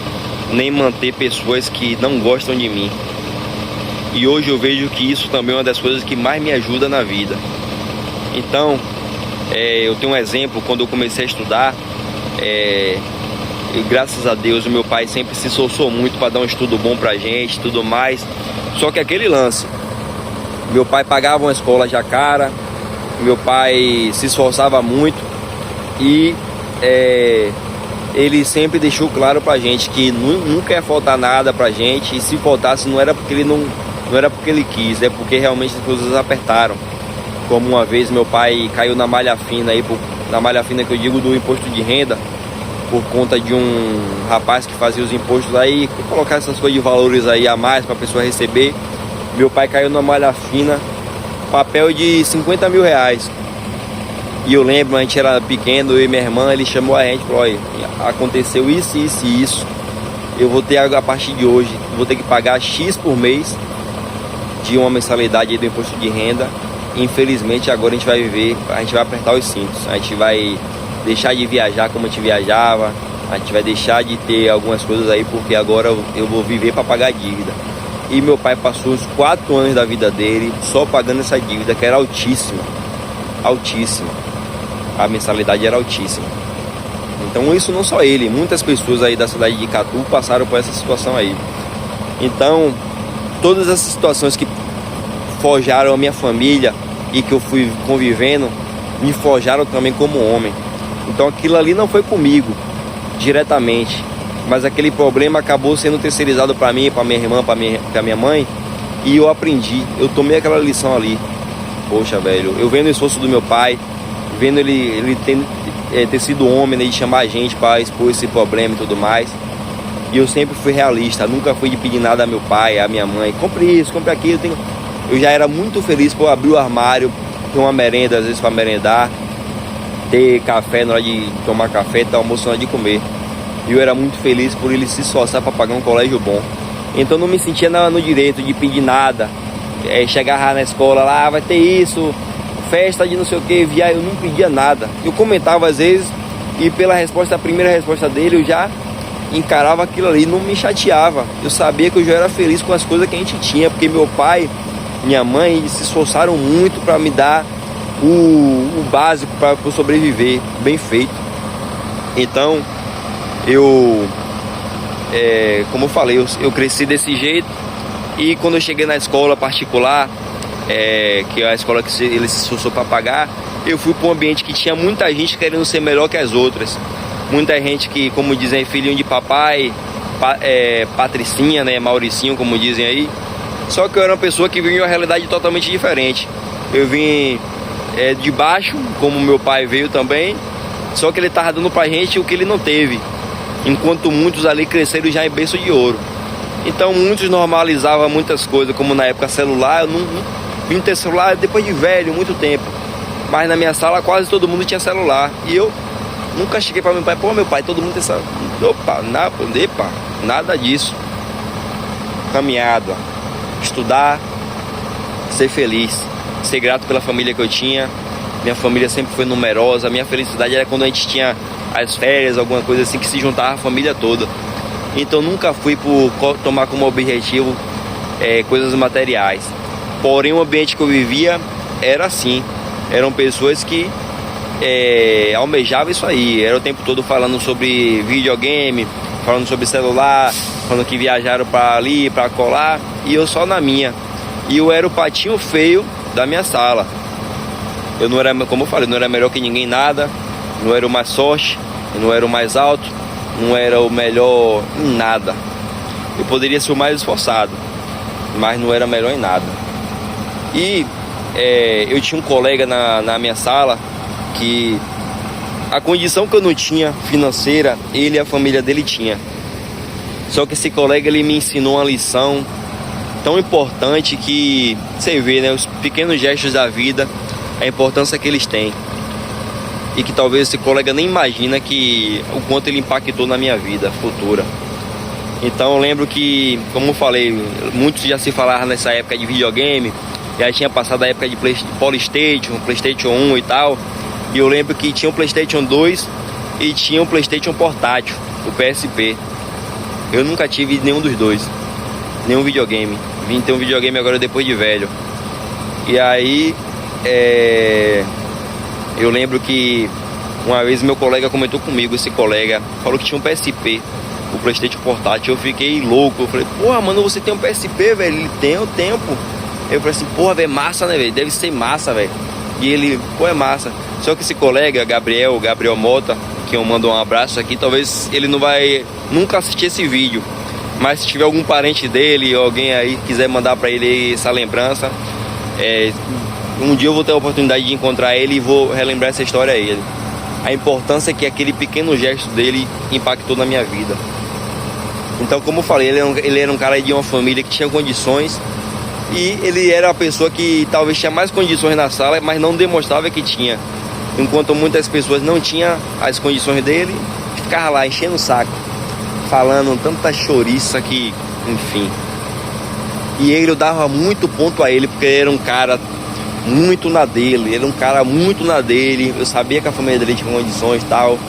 nem manter pessoas que não gostam de mim. E hoje eu vejo que isso também é uma das coisas que mais me ajuda na vida. Então, eu tenho um exemplo, quando eu comecei a estudar, graças a Deus, o meu pai sempre se esforçou muito para dar um estudo bom pra gente, tudo mais. Só que aquele lance, meu pai pagava uma escola já cara, meu pai se esforçava muito e ele sempre deixou claro pra gente que nunca ia faltar nada pra gente, e se faltasse não era porque ele não era porque ele quis, é porque realmente as coisas apertaram. Como uma vez meu pai caiu na malha fina aí, na malha fina que eu digo do imposto de renda, por conta de um rapaz que fazia os impostos aí, colocar essas coisas de valores aí a mais para a pessoa receber. Meu pai caiu na malha fina, papel de 50 mil reais. E eu lembro, a gente era pequeno, eu e minha irmã, ele chamou a gente e falou: olha, aconteceu isso, isso e isso. Eu vou ter, a partir de hoje, vou ter que pagar X por mês de uma mensalidade aí do imposto de renda. Infelizmente agora a gente vai apertar os cintos, a gente vai deixar de viajar como a gente viajava, a gente vai deixar de ter algumas coisas aí, porque agora eu vou viver para pagar a dívida. E meu pai passou os 4 anos da vida dele só pagando essa dívida, que era altíssima, altíssima, a mensalidade era altíssima. Então isso não só ele, muitas pessoas aí da cidade de Icatu passaram por essa situação aí. Então todas essas situações que forjaram a minha família e que eu fui convivendo, me forjaram também como homem. Então aquilo ali não foi comigo diretamente, mas aquele problema acabou sendo terceirizado para mim, para minha irmã, para minha mãe, e eu aprendi, eu tomei aquela lição ali. Poxa, velho, eu vendo o esforço do meu pai, vendo ele ter sido homem, né, de chamar a gente para expor esse problema e tudo mais, e eu sempre fui realista, nunca fui de pedir nada a meu pai, a minha mãe: compre isso, compre aquilo. Eu já era muito feliz por abrir o armário, ter uma merenda, às vezes para merendar, ter café na hora de tomar café, ter almoço na hora de comer. E eu era muito feliz por ele se esforçar para pagar um colégio bom. Então não me sentia no direito de pedir nada. Chegar na escola lá, vai ter isso, festa de não sei o que, eu não pedia nada. Eu comentava às vezes, e pela resposta, a primeira resposta dele, eu já encarava aquilo ali, não me chateava. Eu sabia que eu já era feliz com as coisas que a gente tinha, porque meu pai, minha mãe, eles se esforçaram muito para me dar o básico para eu sobreviver, bem feito. Então como eu falei, eu cresci desse jeito. E quando eu cheguei na escola particular, que é a escola que ele se esforçou para pagar, eu fui para um ambiente que tinha muita gente querendo ser melhor que as outras, muita gente que, como dizem, filhinho de papai, patricinha, né, Mauricinho, como dizem aí. Só que eu era uma pessoa que vinha de uma realidade totalmente diferente. Eu vim de baixo, como meu pai veio também, só que ele estava dando pra gente o que ele não teve, enquanto muitos ali cresceram já em berço de ouro. Então muitos normalizavam muitas coisas, como na época celular. Eu não vim ter celular depois de velho, muito tempo, mas na minha sala quase todo mundo tinha celular, e eu nunca cheguei para meu pai: pô, meu pai, todo mundo tem celular. Opa, nada disso. Caminhada, estudar, ser feliz, ser grato pela família que eu tinha. Minha família sempre foi numerosa. Minha felicidade era quando a gente tinha as férias, alguma coisa assim, que se juntava a família toda. Então nunca fui por tomar como objetivo coisas materiais. Porém o ambiente que eu vivia era assim. Eram pessoas que almejavam isso aí. Era o tempo todo falando sobre videogame, falando sobre celular, falando que viajaram para ali, para colar, e eu só na minha. E eu era o patinho feio da minha sala. Eu não era, como eu falei, não era melhor que ninguém, nada. Não era o mais sorte, não era o mais alto, não era o melhor em nada. Eu poderia ser o mais esforçado, mas não era melhor em nada. E eu tinha um colega na minha sala que a condição que eu não tinha financeira, ele e a família dele tinha. Só que esse colega, ele me ensinou uma lição tão importante que você vê, né, os pequenos gestos da vida a importância que eles têm. E que talvez esse colega nem imagina que o quanto ele impactou na minha vida futura. Então eu lembro que, como eu falei, muitos já se falaram nessa época de videogame, já tinha passado a época de PlayStation 1 e tal. E eu lembro que tinha o PlayStation 2 e tinha o PlayStation portátil, o PSP. Eu nunca tive nenhum dos dois, nenhum videogame. Vim ter um videogame agora depois de velho. E aí, eu lembro que uma vez meu colega comentou comigo, esse colega falou que tinha um PSP, o PlayStation portátil. Eu fiquei louco, eu falei, porra, mano, você tem um PSP, velho? Ele tem o tempo. Eu falei assim, porra, velho, massa, né, velho? Deve ser massa, velho. E ele, pô, é massa. Só que esse colega, Gabriel Mota, que eu mando um abraço aqui, talvez ele não vai nunca assistir esse vídeo. Mas se tiver algum parente dele, ou alguém aí que quiser mandar pra ele essa lembrança, um dia eu vou ter a oportunidade de encontrar ele e vou relembrar essa história a ele. A importância que aquele pequeno gesto dele impactou na minha vida. Então, como eu falei, ele era um cara de uma família que tinha condições. E ele era a pessoa que talvez tinha mais condições na sala, mas não demonstrava que tinha. Enquanto muitas pessoas não tinham as condições dele, ficava lá enchendo o saco, falando tanta chouriça que, enfim. E ele, eu dava muito ponto a ele, porque ele era um cara muito na dele. Eu sabia que a família dele tinha condições e tal,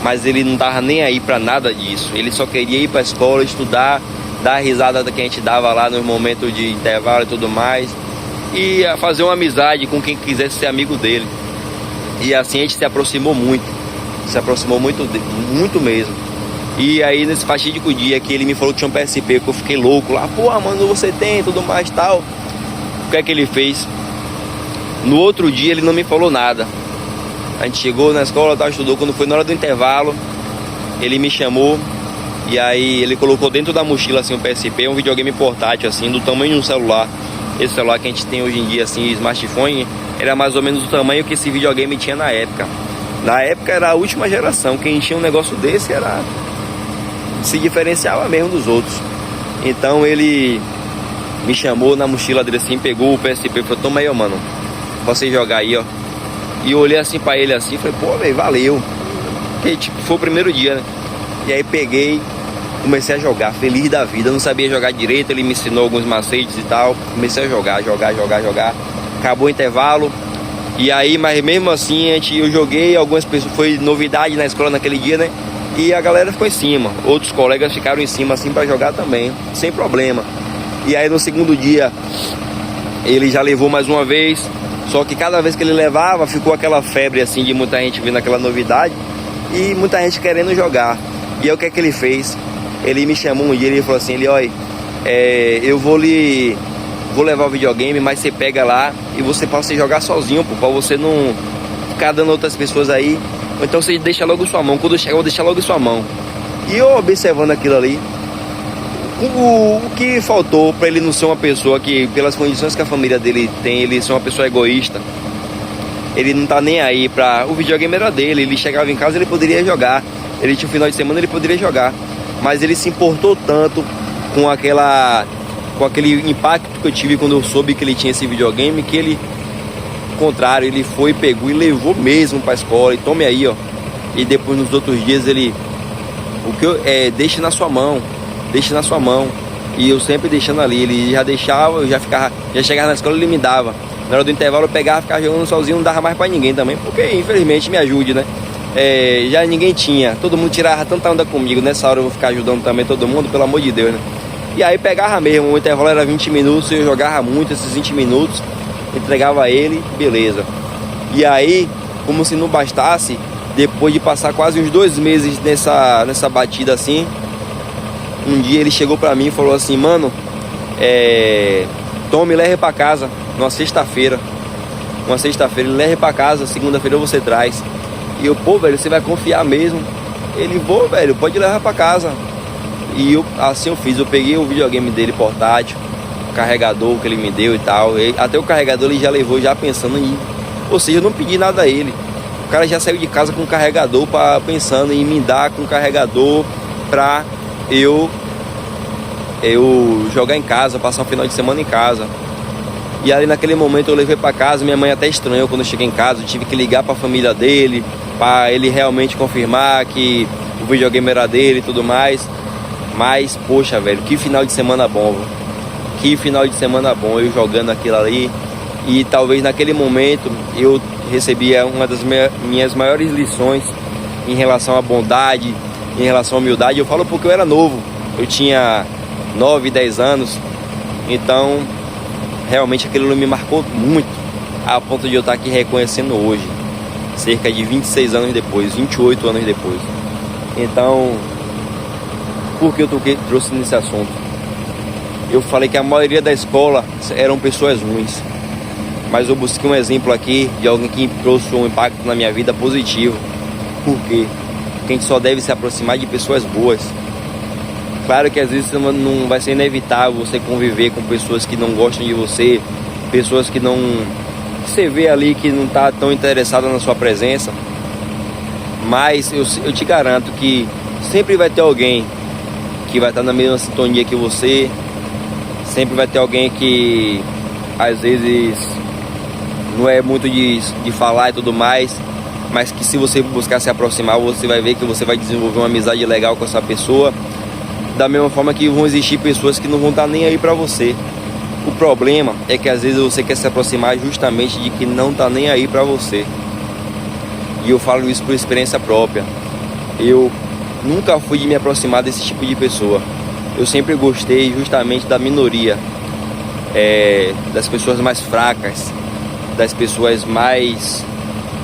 mas ele não tava nem aí pra nada disso. Ele só queria ir pra escola, estudar, dar a risada que a gente dava lá nos momentos de intervalo e tudo mais, e fazer uma amizade com quem quisesse ser amigo dele. E assim a gente se aproximou muito mesmo. E aí nesse fatídico dia que ele me falou que tinha um PSP, que eu fiquei louco lá, pô, mano, você tem, tudo mais tal. O que é que ele fez? No outro dia ele não me falou nada. A gente chegou na escola, tal, estudou. Quando foi na hora do intervalo, ele me chamou. E aí ele colocou dentro da mochila assim um PSP, um videogame portátil assim, do tamanho de um celular. Esse celular que a gente tem hoje em dia assim, smartphone, era mais ou menos o tamanho que esse videogame tinha na época. Na época era a última geração, quem tinha um negócio desse era... se diferenciava mesmo dos outros. Então ele me chamou na mochila dele assim, pegou o PSP e falou, toma aí, ó, mano, pra você jogar aí, ó. E eu olhei assim pra ele assim, falei, pô, velho, valeu. Porque tipo, foi o primeiro dia, né? E aí peguei, comecei a jogar, feliz da vida. Eu não sabia jogar direito, ele me ensinou alguns macetes e tal. Comecei a jogar. Acabou o intervalo. E aí, mas mesmo assim, eu joguei, algumas pessoas, foi novidade na escola naquele dia, né? E a galera ficou em cima. Outros colegas ficaram em cima assim pra jogar também, sem problema. E aí no segundo dia, ele já levou mais uma vez. Só que cada vez que ele levava, ficou aquela febre assim de muita gente vendo aquela novidade e muita gente querendo jogar. E aí o que é que ele fez? Ele me chamou um dia, ele falou assim, olha, eu vou levar o videogame, mas você pega lá e você pode jogar sozinho, pô, pra você não ficar dando outras pessoas aí. Ou então você deixa logo em sua mão, quando eu chegar eu vou deixar logo em sua mão. E eu observando aquilo ali, o que faltou para ele não ser uma pessoa que, pelas condições que a família dele tem, ele ser uma pessoa egoísta. Ele não tá nem aí pra... O videogame era dele, ele chegava em casa, ele poderia jogar. Ele tinha um final de semana, ele poderia jogar. Mas ele se importou tanto com aquele impacto que eu tive quando eu soube que ele tinha esse videogame, que ele, ao contrário, ele foi, pegou e levou mesmo pra escola. E tome aí, ó. E depois nos outros dias ele... deixe na sua mão. Deixe na sua mão. E eu sempre deixando ali. Ele já deixava, eu já chegava na escola e ele me dava. Na hora do intervalo eu pegava, ficava jogando sozinho, não dava mais pra ninguém também, porque infelizmente me ajude, né? Já ninguém tinha, todo mundo tirava tanta onda comigo. Nessa hora eu vou ficar ajudando também todo mundo, pelo amor de Deus, né? E aí pegava mesmo, o intervalo era 20 minutos, eu jogava muito esses 20 minutos, entregava a ele, beleza. E aí, como se não bastasse, depois de passar quase uns 2 meses nessa batida assim, um dia ele chegou pra mim e falou assim, mano, Tom, me leve pra casa, numa sexta-feira, ele leve pra casa, segunda-feira você traz. E eu, pô, velho, você vai confiar mesmo? Ele, vou, velho, pode levar pra casa. E assim eu fiz, eu peguei o videogame dele portátil, o carregador que ele me deu e tal. Até o carregador ele já levou, já pensando em ir. Ou seja, eu não pedi nada a ele. O cara já saiu de casa com o carregador, pensando em me dar com o carregador pra eu jogar em casa, passar um final de semana em casa. E ali naquele momento eu levei para casa, minha mãe até estranhou quando eu cheguei em casa, eu tive que ligar para a família dele, para ele realmente confirmar que o videogame era dele e tudo mais. Mas, poxa, velho, que final de semana bom, velho. Que final de semana bom, eu jogando aquilo ali. E talvez naquele momento eu recebia uma das minhas maiores lições em relação à bondade, em relação à humildade. Eu falo porque eu era novo, eu tinha 9, 10 anos, então realmente aquilo me marcou muito, a ponto de eu estar aqui reconhecendo hoje, cerca de 26 anos depois, 28 anos depois. Então, por que eu trouxe nesse assunto? Eu falei que a maioria da escola eram pessoas ruins, mas eu busquei um exemplo aqui de alguém que trouxe um impacto na minha vida positivo. Por quê? Porque a gente só deve se aproximar de pessoas boas. Claro que às vezes não vai ser inevitável você conviver com pessoas que não gostam de você, pessoas que você vê ali que não está tão interessada na sua presença. Mas eu te garanto que sempre vai ter alguém que vai estar na mesma sintonia que você. Sempre vai ter alguém que às vezes não é muito de falar e tudo mais, mas que se você buscar se aproximar, você vai ver que você vai desenvolver uma amizade legal com essa pessoa. Da mesma forma que vão existir pessoas que não vão estar nem aí pra você. O problema é que às vezes você quer se aproximar justamente de que não tá nem aí pra você. E eu falo isso por experiência própria. Eu nunca fui de me aproximar desse tipo de pessoa. Eu sempre gostei justamente da minoria, das pessoas mais fracas, das pessoas mais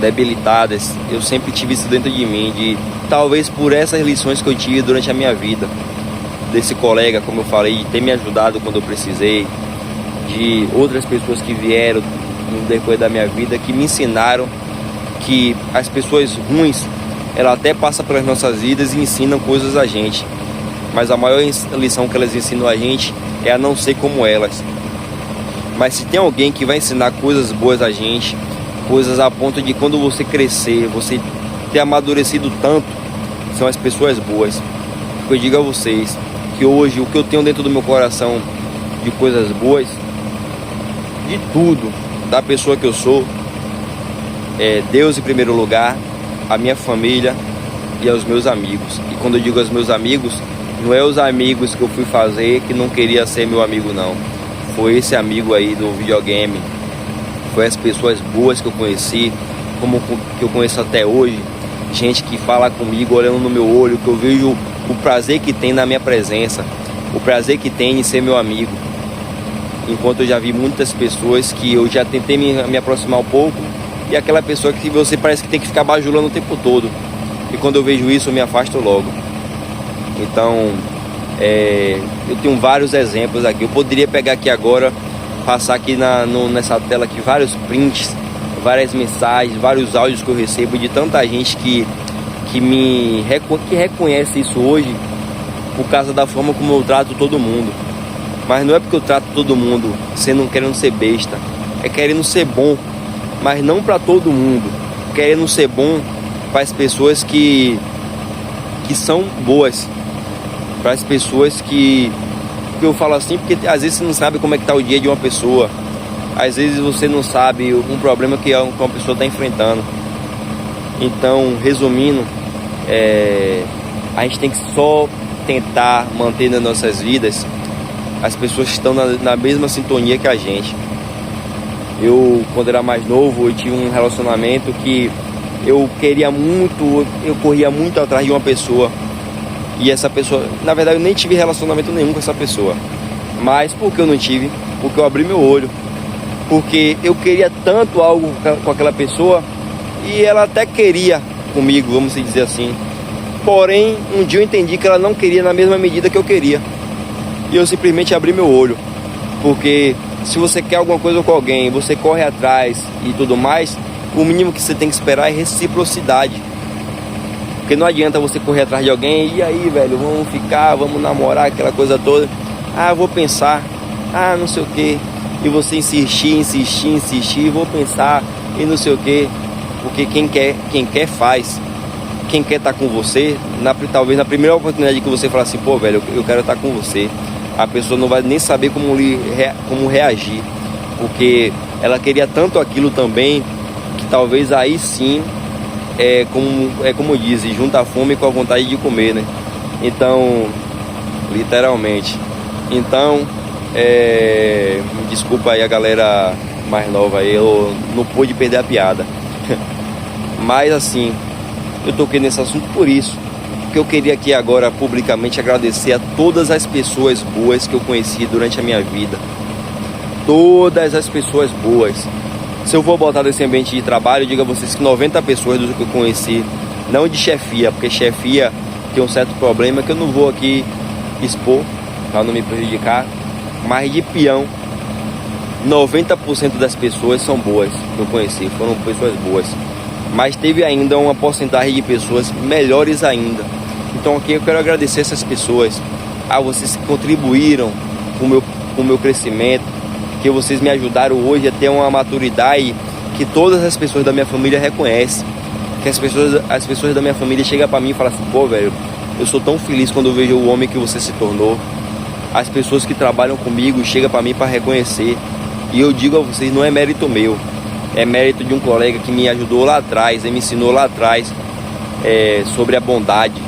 debilitadas. Eu sempre tive isso dentro de mim, talvez por essas lições que eu tive durante a minha vida, desse colega, como eu falei, de ter me ajudado quando eu precisei, de outras pessoas que vieram no decorrer da minha vida, que me ensinaram que as pessoas ruins, ela até passa pelas nossas vidas e ensinam coisas a gente, mas a maior lição que elas ensinam a gente é a não ser como elas. Mas se tem alguém que vai ensinar coisas boas a gente, coisas a ponto de quando você crescer, você ter amadurecido tanto, são as pessoas boas. Eu digo a vocês que hoje o que eu tenho dentro do meu coração de coisas boas, de tudo, da pessoa que eu sou, é Deus em primeiro lugar, a minha família e aos meus amigos. E quando eu digo aos meus amigos, não é os amigos que eu fui fazer que não queria ser meu amigo, não. Foi esse amigo aí do videogame, foi as pessoas boas que eu conheci, como que eu conheço até hoje, gente que fala comigo olhando no meu olho, que eu vejo o prazer que tem na minha presença, o prazer que tem em ser meu amigo. Enquanto eu já vi muitas pessoas que eu já tentei me aproximar um pouco, e aquela pessoa que você parece que tem que ficar bajulando o tempo todo, e quando eu vejo isso eu me afasto logo. Então eu tenho vários exemplos aqui. Eu poderia pegar aqui agora, passar aqui nessa tela aqui vários prints, várias mensagens, vários áudios que eu recebo de tanta gente que reconhece isso hoje por causa da forma como eu trato todo mundo. Mas não é porque eu trato todo mundo querendo ser besta, é querendo ser bom, mas não para todo mundo, querendo ser bom para as pessoas que são boas, para as pessoas que eu falo assim, porque às vezes você não sabe como é que tá o dia de uma pessoa, às vezes você não sabe um problema que uma pessoa está enfrentando. Então, resumindo, a gente tem que só tentar manter nas nossas vidas as pessoas que estão na mesma sintonia que a gente. Eu, quando era mais novo, eu tive um relacionamento que eu queria muito, eu corria muito atrás de uma pessoa. E essa pessoa, na verdade, eu nem tive relacionamento nenhum com essa pessoa. Mas por que eu não tive? Porque eu abri meu olho. Porque eu queria tanto algo com aquela pessoa, e ela até queria comigo, vamos dizer assim. Porém, um dia eu entendi que ela não queria na mesma medida que eu queria. E eu simplesmente abri meu olho. Porque se você quer alguma coisa com alguém, você corre atrás e tudo mais, o mínimo que você tem que esperar é reciprocidade. Porque não adianta você correr atrás de alguém, e aí, velho, vamos ficar, vamos namorar, aquela coisa toda. Ah, vou pensar, não sei o que. E você insistir, vou pensar, e não sei o que. Porque quem quer faz. Quem quer estar com você, talvez na primeira oportunidade que você falar assim, pô, velho, eu quero estar com você, a pessoa não vai nem saber como reagir. porque ela queria tanto aquilo também, que talvez aí sim, como dizem, junta a fome com a vontade de comer, né? Então, literalmente. Então, me desculpa aí a galera mais nova aí, eu não pude perder a piada. Mas assim, eu toquei nesse assunto por isso, porque eu queria aqui agora publicamente agradecer a todas as pessoas boas que eu conheci durante a minha vida. Todas as pessoas boas. Se eu vou botar nesse ambiente de trabalho, eu digo a vocês que 90 pessoas do que eu conheci, não de chefia, porque chefia tem um certo problema que eu não vou aqui expor para não me prejudicar, mas de peão, 90% das pessoas são boas que eu conheci, foram pessoas boas. Mas teve ainda uma porcentagem de pessoas melhores ainda. Então aqui eu quero agradecer essas pessoas, a vocês que contribuíram com o meu crescimento, que vocês me ajudaram hoje a ter uma maturidade que todas as pessoas da minha família reconhecem. Que as pessoas da minha família chegam para mim e falam assim: pô, velho, eu sou tão feliz quando eu vejo o homem que você se tornou. As pessoas que trabalham comigo chegam para mim para reconhecer. E eu digo a vocês, não é mérito meu, é mérito de um colega que me ajudou lá atrás, ele me ensinou lá atrás sobre a bondade,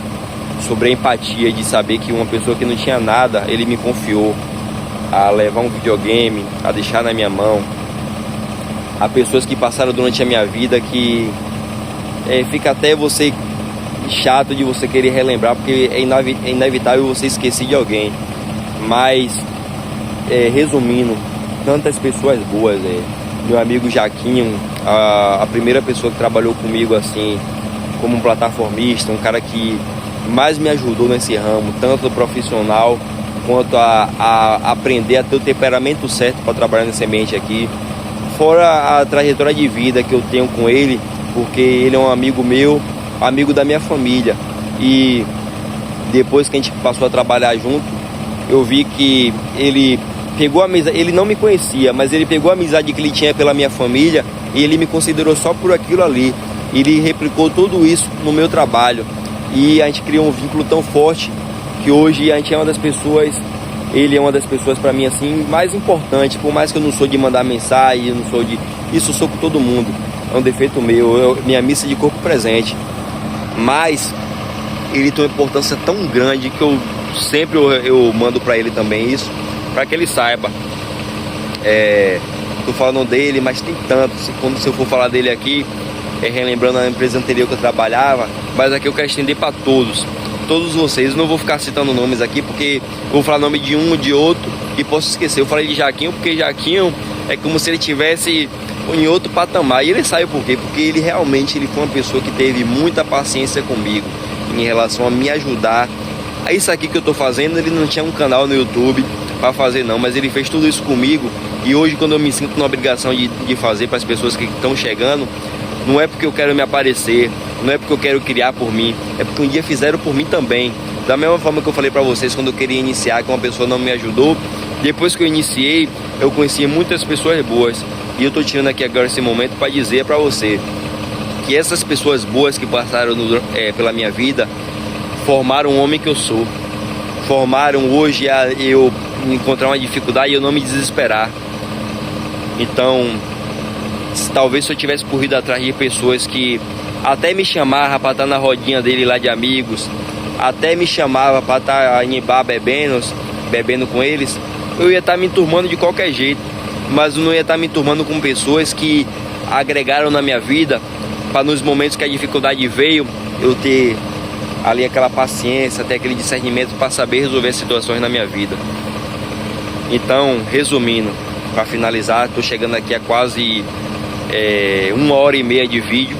sobre a empatia, de saber que uma pessoa que não tinha nada, ele me confiou a levar um videogame, a deixar na minha mão. Há pessoas que passaram durante a minha vida que fica até você chato de você querer relembrar, porque é inevitável você esquecer de alguém. Mas, resumindo, tantas pessoas boas, meu amigo Jaquinho, a primeira pessoa que trabalhou comigo assim, como um plataformista, um cara que mais me ajudou nesse ramo, tanto profissional quanto a aprender a ter o temperamento certo para trabalhar nesse ambiente aqui. Fora a trajetória de vida que eu tenho com ele, porque ele é um amigo meu, amigo da minha família. E depois que a gente passou a trabalhar junto, eu vi que ele pegou a amizade, ele não me conhecia, mas ele pegou a amizade que ele tinha pela minha família e ele me considerou só por aquilo ali. Ele replicou tudo isso no meu trabalho e a gente criou um vínculo tão forte que hoje a gente é uma das pessoas, ele é uma das pessoas para mim assim mais importante. Por mais que eu não sou de mandar mensagem, eu não sou de isso, eu sou com todo mundo, é um defeito meu, minha missa de corpo presente, mas ele tem uma importância tão grande que eu sempre eu mando para ele também isso, para que ele saiba. Tô falando dele, mas tem tantos. Se eu for falar dele aqui, relembrando a empresa anterior que eu trabalhava, mas aqui eu quero estender para todos vocês. Eu não vou ficar citando nomes aqui, porque eu vou falar nome de um, de outro e posso esquecer. Eu falei de Jaquinho porque Jaquinho é como se ele tivesse em outro patamar. E ele saiu por quê? Porque ele realmente foi uma pessoa que teve muita paciência comigo em relação a me ajudar. Isso aqui que eu tô fazendo, ele não tinha um canal no YouTube para fazer não, mas ele fez tudo isso comigo. E hoje, quando eu me sinto na obrigação de fazer para as pessoas que estão chegando, não é porque eu quero me aparecer, não é porque eu quero criar por mim, é porque um dia fizeram por mim também. Da mesma forma que eu falei para vocês quando eu queria iniciar, que uma pessoa não me ajudou, depois que eu iniciei, eu conheci muitas pessoas boas. E eu tô tirando aqui agora esse momento para dizer para você que essas pessoas boas que passaram pela minha vida formaram o homem que eu sou. Formaram hoje a eu encontrar uma dificuldade e eu não me desesperar. Então, talvez se eu tivesse corrido atrás de pessoas que até me chamavam para estar na rodinha dele lá de amigos, até me chamava para estar em bar bebendo com eles, eu ia estar me enturmando de qualquer jeito. Mas eu não ia estar me enturmando com pessoas que agregaram na minha vida, para nos momentos que a dificuldade veio, eu ter ali aquela paciência, ter aquele discernimento para saber resolver as situações na minha vida. Então, resumindo, para finalizar, estou chegando aqui a quase 1h30 de vídeo.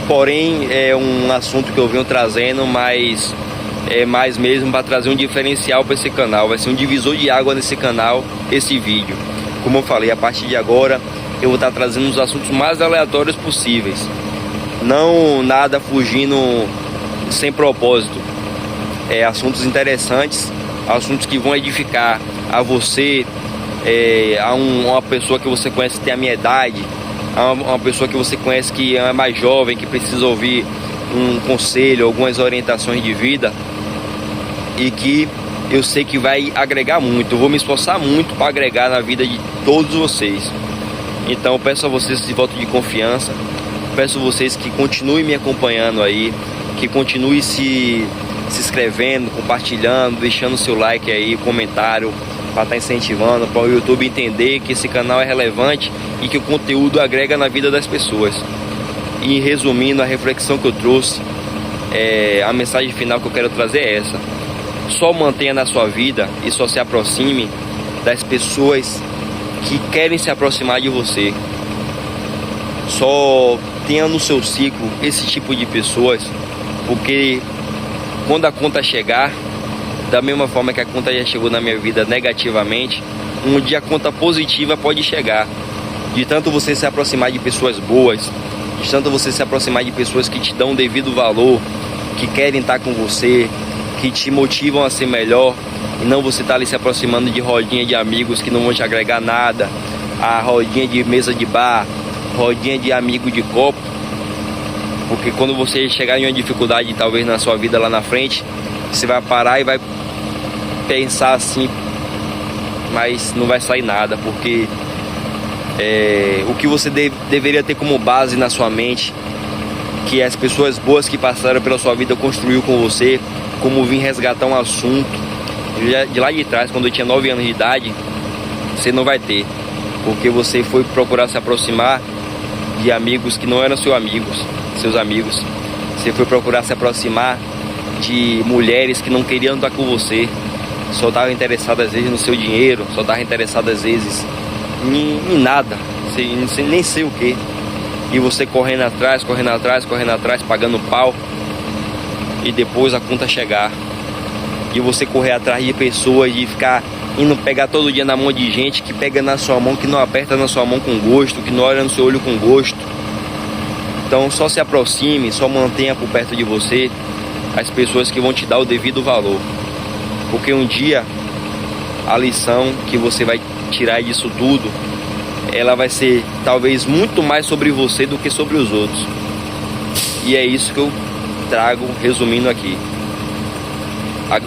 Porém, é um assunto que eu venho trazendo, mas é mais mesmo para trazer um diferencial para esse canal. Vai ser um divisor de água nesse canal, esse vídeo. Como eu falei, a partir de agora eu vou estar trazendo os assuntos mais aleatórios possíveis. Não nada fugindo sem propósito. Assuntos interessantes, assuntos que vão edificar a você, a uma pessoa que você conhece que tem a minha idade, a uma pessoa que você conhece que é mais jovem, que precisa ouvir um conselho, algumas orientações de vida, e que eu sei que vai agregar muito. Eu vou me esforçar muito para agregar na vida de todos vocês. Então eu peço a vocês esse voto de confiança. Peço a vocês que continuem me acompanhando aí, que continuem se inscrevendo, compartilhando, deixando seu like aí, comentário, para estar incentivando, para o YouTube entender que esse canal é relevante e que o conteúdo agrega na vida das pessoas. E resumindo, a reflexão que eu trouxe, a mensagem final que eu quero trazer é essa: só mantenha na sua vida e só se aproxime das pessoas que querem se aproximar de você. Só tenha no seu ciclo esse tipo de pessoas, porque quando a conta chegar, da mesma forma que a conta já chegou na minha vida negativamente, um dia a conta positiva pode chegar. De tanto você se aproximar de pessoas boas, de tanto você se aproximar de pessoas que te dão o devido valor, que querem estar com você, que te motivam a ser melhor, e não você estar ali se aproximando de rodinha de amigos que não vão te agregar nada, a rodinha de mesa de bar, rodinha de amigo de copo. Porque quando você chegar em uma dificuldade talvez na sua vida lá na frente, você vai parar e vai pensar assim, mas não vai sair nada, porque o que você deveria ter como base na sua mente, que as pessoas boas que passaram pela sua vida construiu com você, como vir resgatar um assunto de lá de trás, quando eu tinha 9 anos de idade, você não vai ter, porque você foi procurar se aproximar de amigos que não eram seus amigos. Você foi procurar se aproximar de mulheres que não queriam estar com você, só estavam interessadas às vezes no seu dinheiro, só estavam interessadas às vezes em nada, nem sei o que. E você correndo atrás, pagando pau, e depois a conta chegar. E você correr atrás de pessoas, de ficar indo pegar todo dia na mão de gente que pega na sua mão, que não aperta na sua mão com gosto, que não olha no seu olho com gosto. Então só se aproxime, só mantenha por perto de você as pessoas que vão te dar o devido valor. Porque um dia a lição que você vai tirar disso tudo, ela vai ser talvez muito mais sobre você do que sobre os outros. E é isso que eu trago resumindo aqui.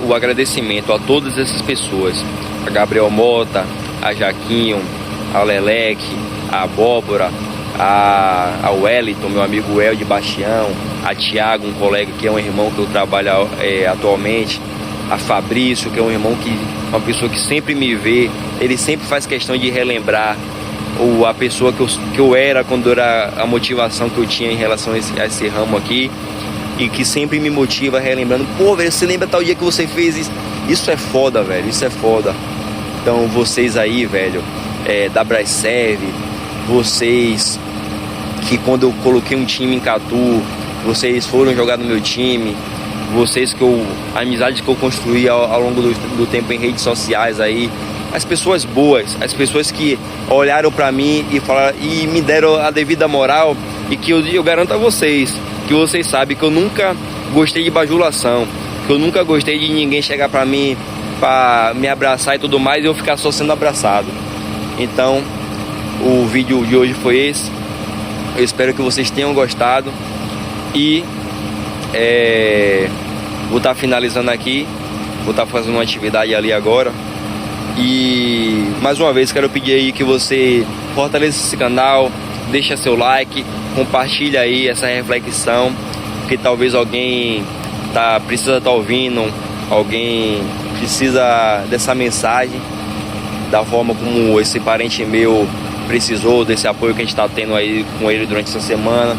O agradecimento a todas essas pessoas: a Gabriel Mota, a Jaquinho, a Leleque, a Abóbora, a Wellington, meu amigo El de Bastião, a Tiago, um colega que é um irmão que eu trabalho atualmente, a Fabrício, que é um irmão uma pessoa que sempre me vê, ele sempre faz questão de relembrar a pessoa que eu era quando era a motivação que eu tinha em relação a esse ramo aqui, e que sempre me motiva relembrando: pô, velho, você lembra tal dia que você fez isso? Isso é foda, velho, isso é foda. Então vocês aí, velho, da Brasserve, vocês que quando eu coloquei um time em Catu, vocês foram jogar no meu time, vocês a amizade que eu construí ao longo do tempo em redes sociais aí, as pessoas boas, as pessoas que olharam pra mim e me deram a devida moral, e que eu garanto a vocês, que vocês sabem que eu nunca gostei de bajulação, que eu nunca gostei de ninguém chegar pra mim pra me abraçar e tudo mais, e eu ficar só sendo abraçado. Então o vídeo de hoje foi esse. Eu espero que vocês tenham gostado, e vou estar finalizando aqui, vou estar fazendo uma atividade ali agora. E mais uma vez quero pedir aí que você fortaleça esse canal, deixa seu like, compartilha aí essa reflexão, porque talvez alguém precisa estar ouvindo, alguém precisa dessa mensagem, da forma como esse parente meu precisou desse apoio que a gente está tendo aí com ele durante essa semana,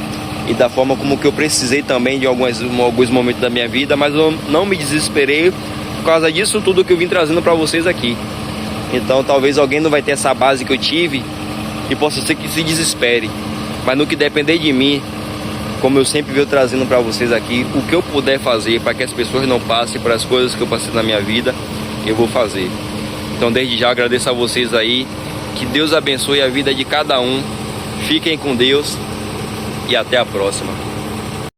e da forma como que eu precisei também de alguns momentos da minha vida, mas eu não me desesperei por causa disso tudo que eu vim trazendo para vocês aqui. Então talvez alguém não vai ter essa base que eu tive e possa ser que se desespere, mas no que depender de mim, como eu sempre venho trazendo para vocês aqui, o que eu puder fazer para que as pessoas não passem por as coisas que eu passei na minha vida, eu vou fazer. Então desde já agradeço a vocês aí, que Deus abençoe a vida de cada um, fiquem com Deus e até a próxima.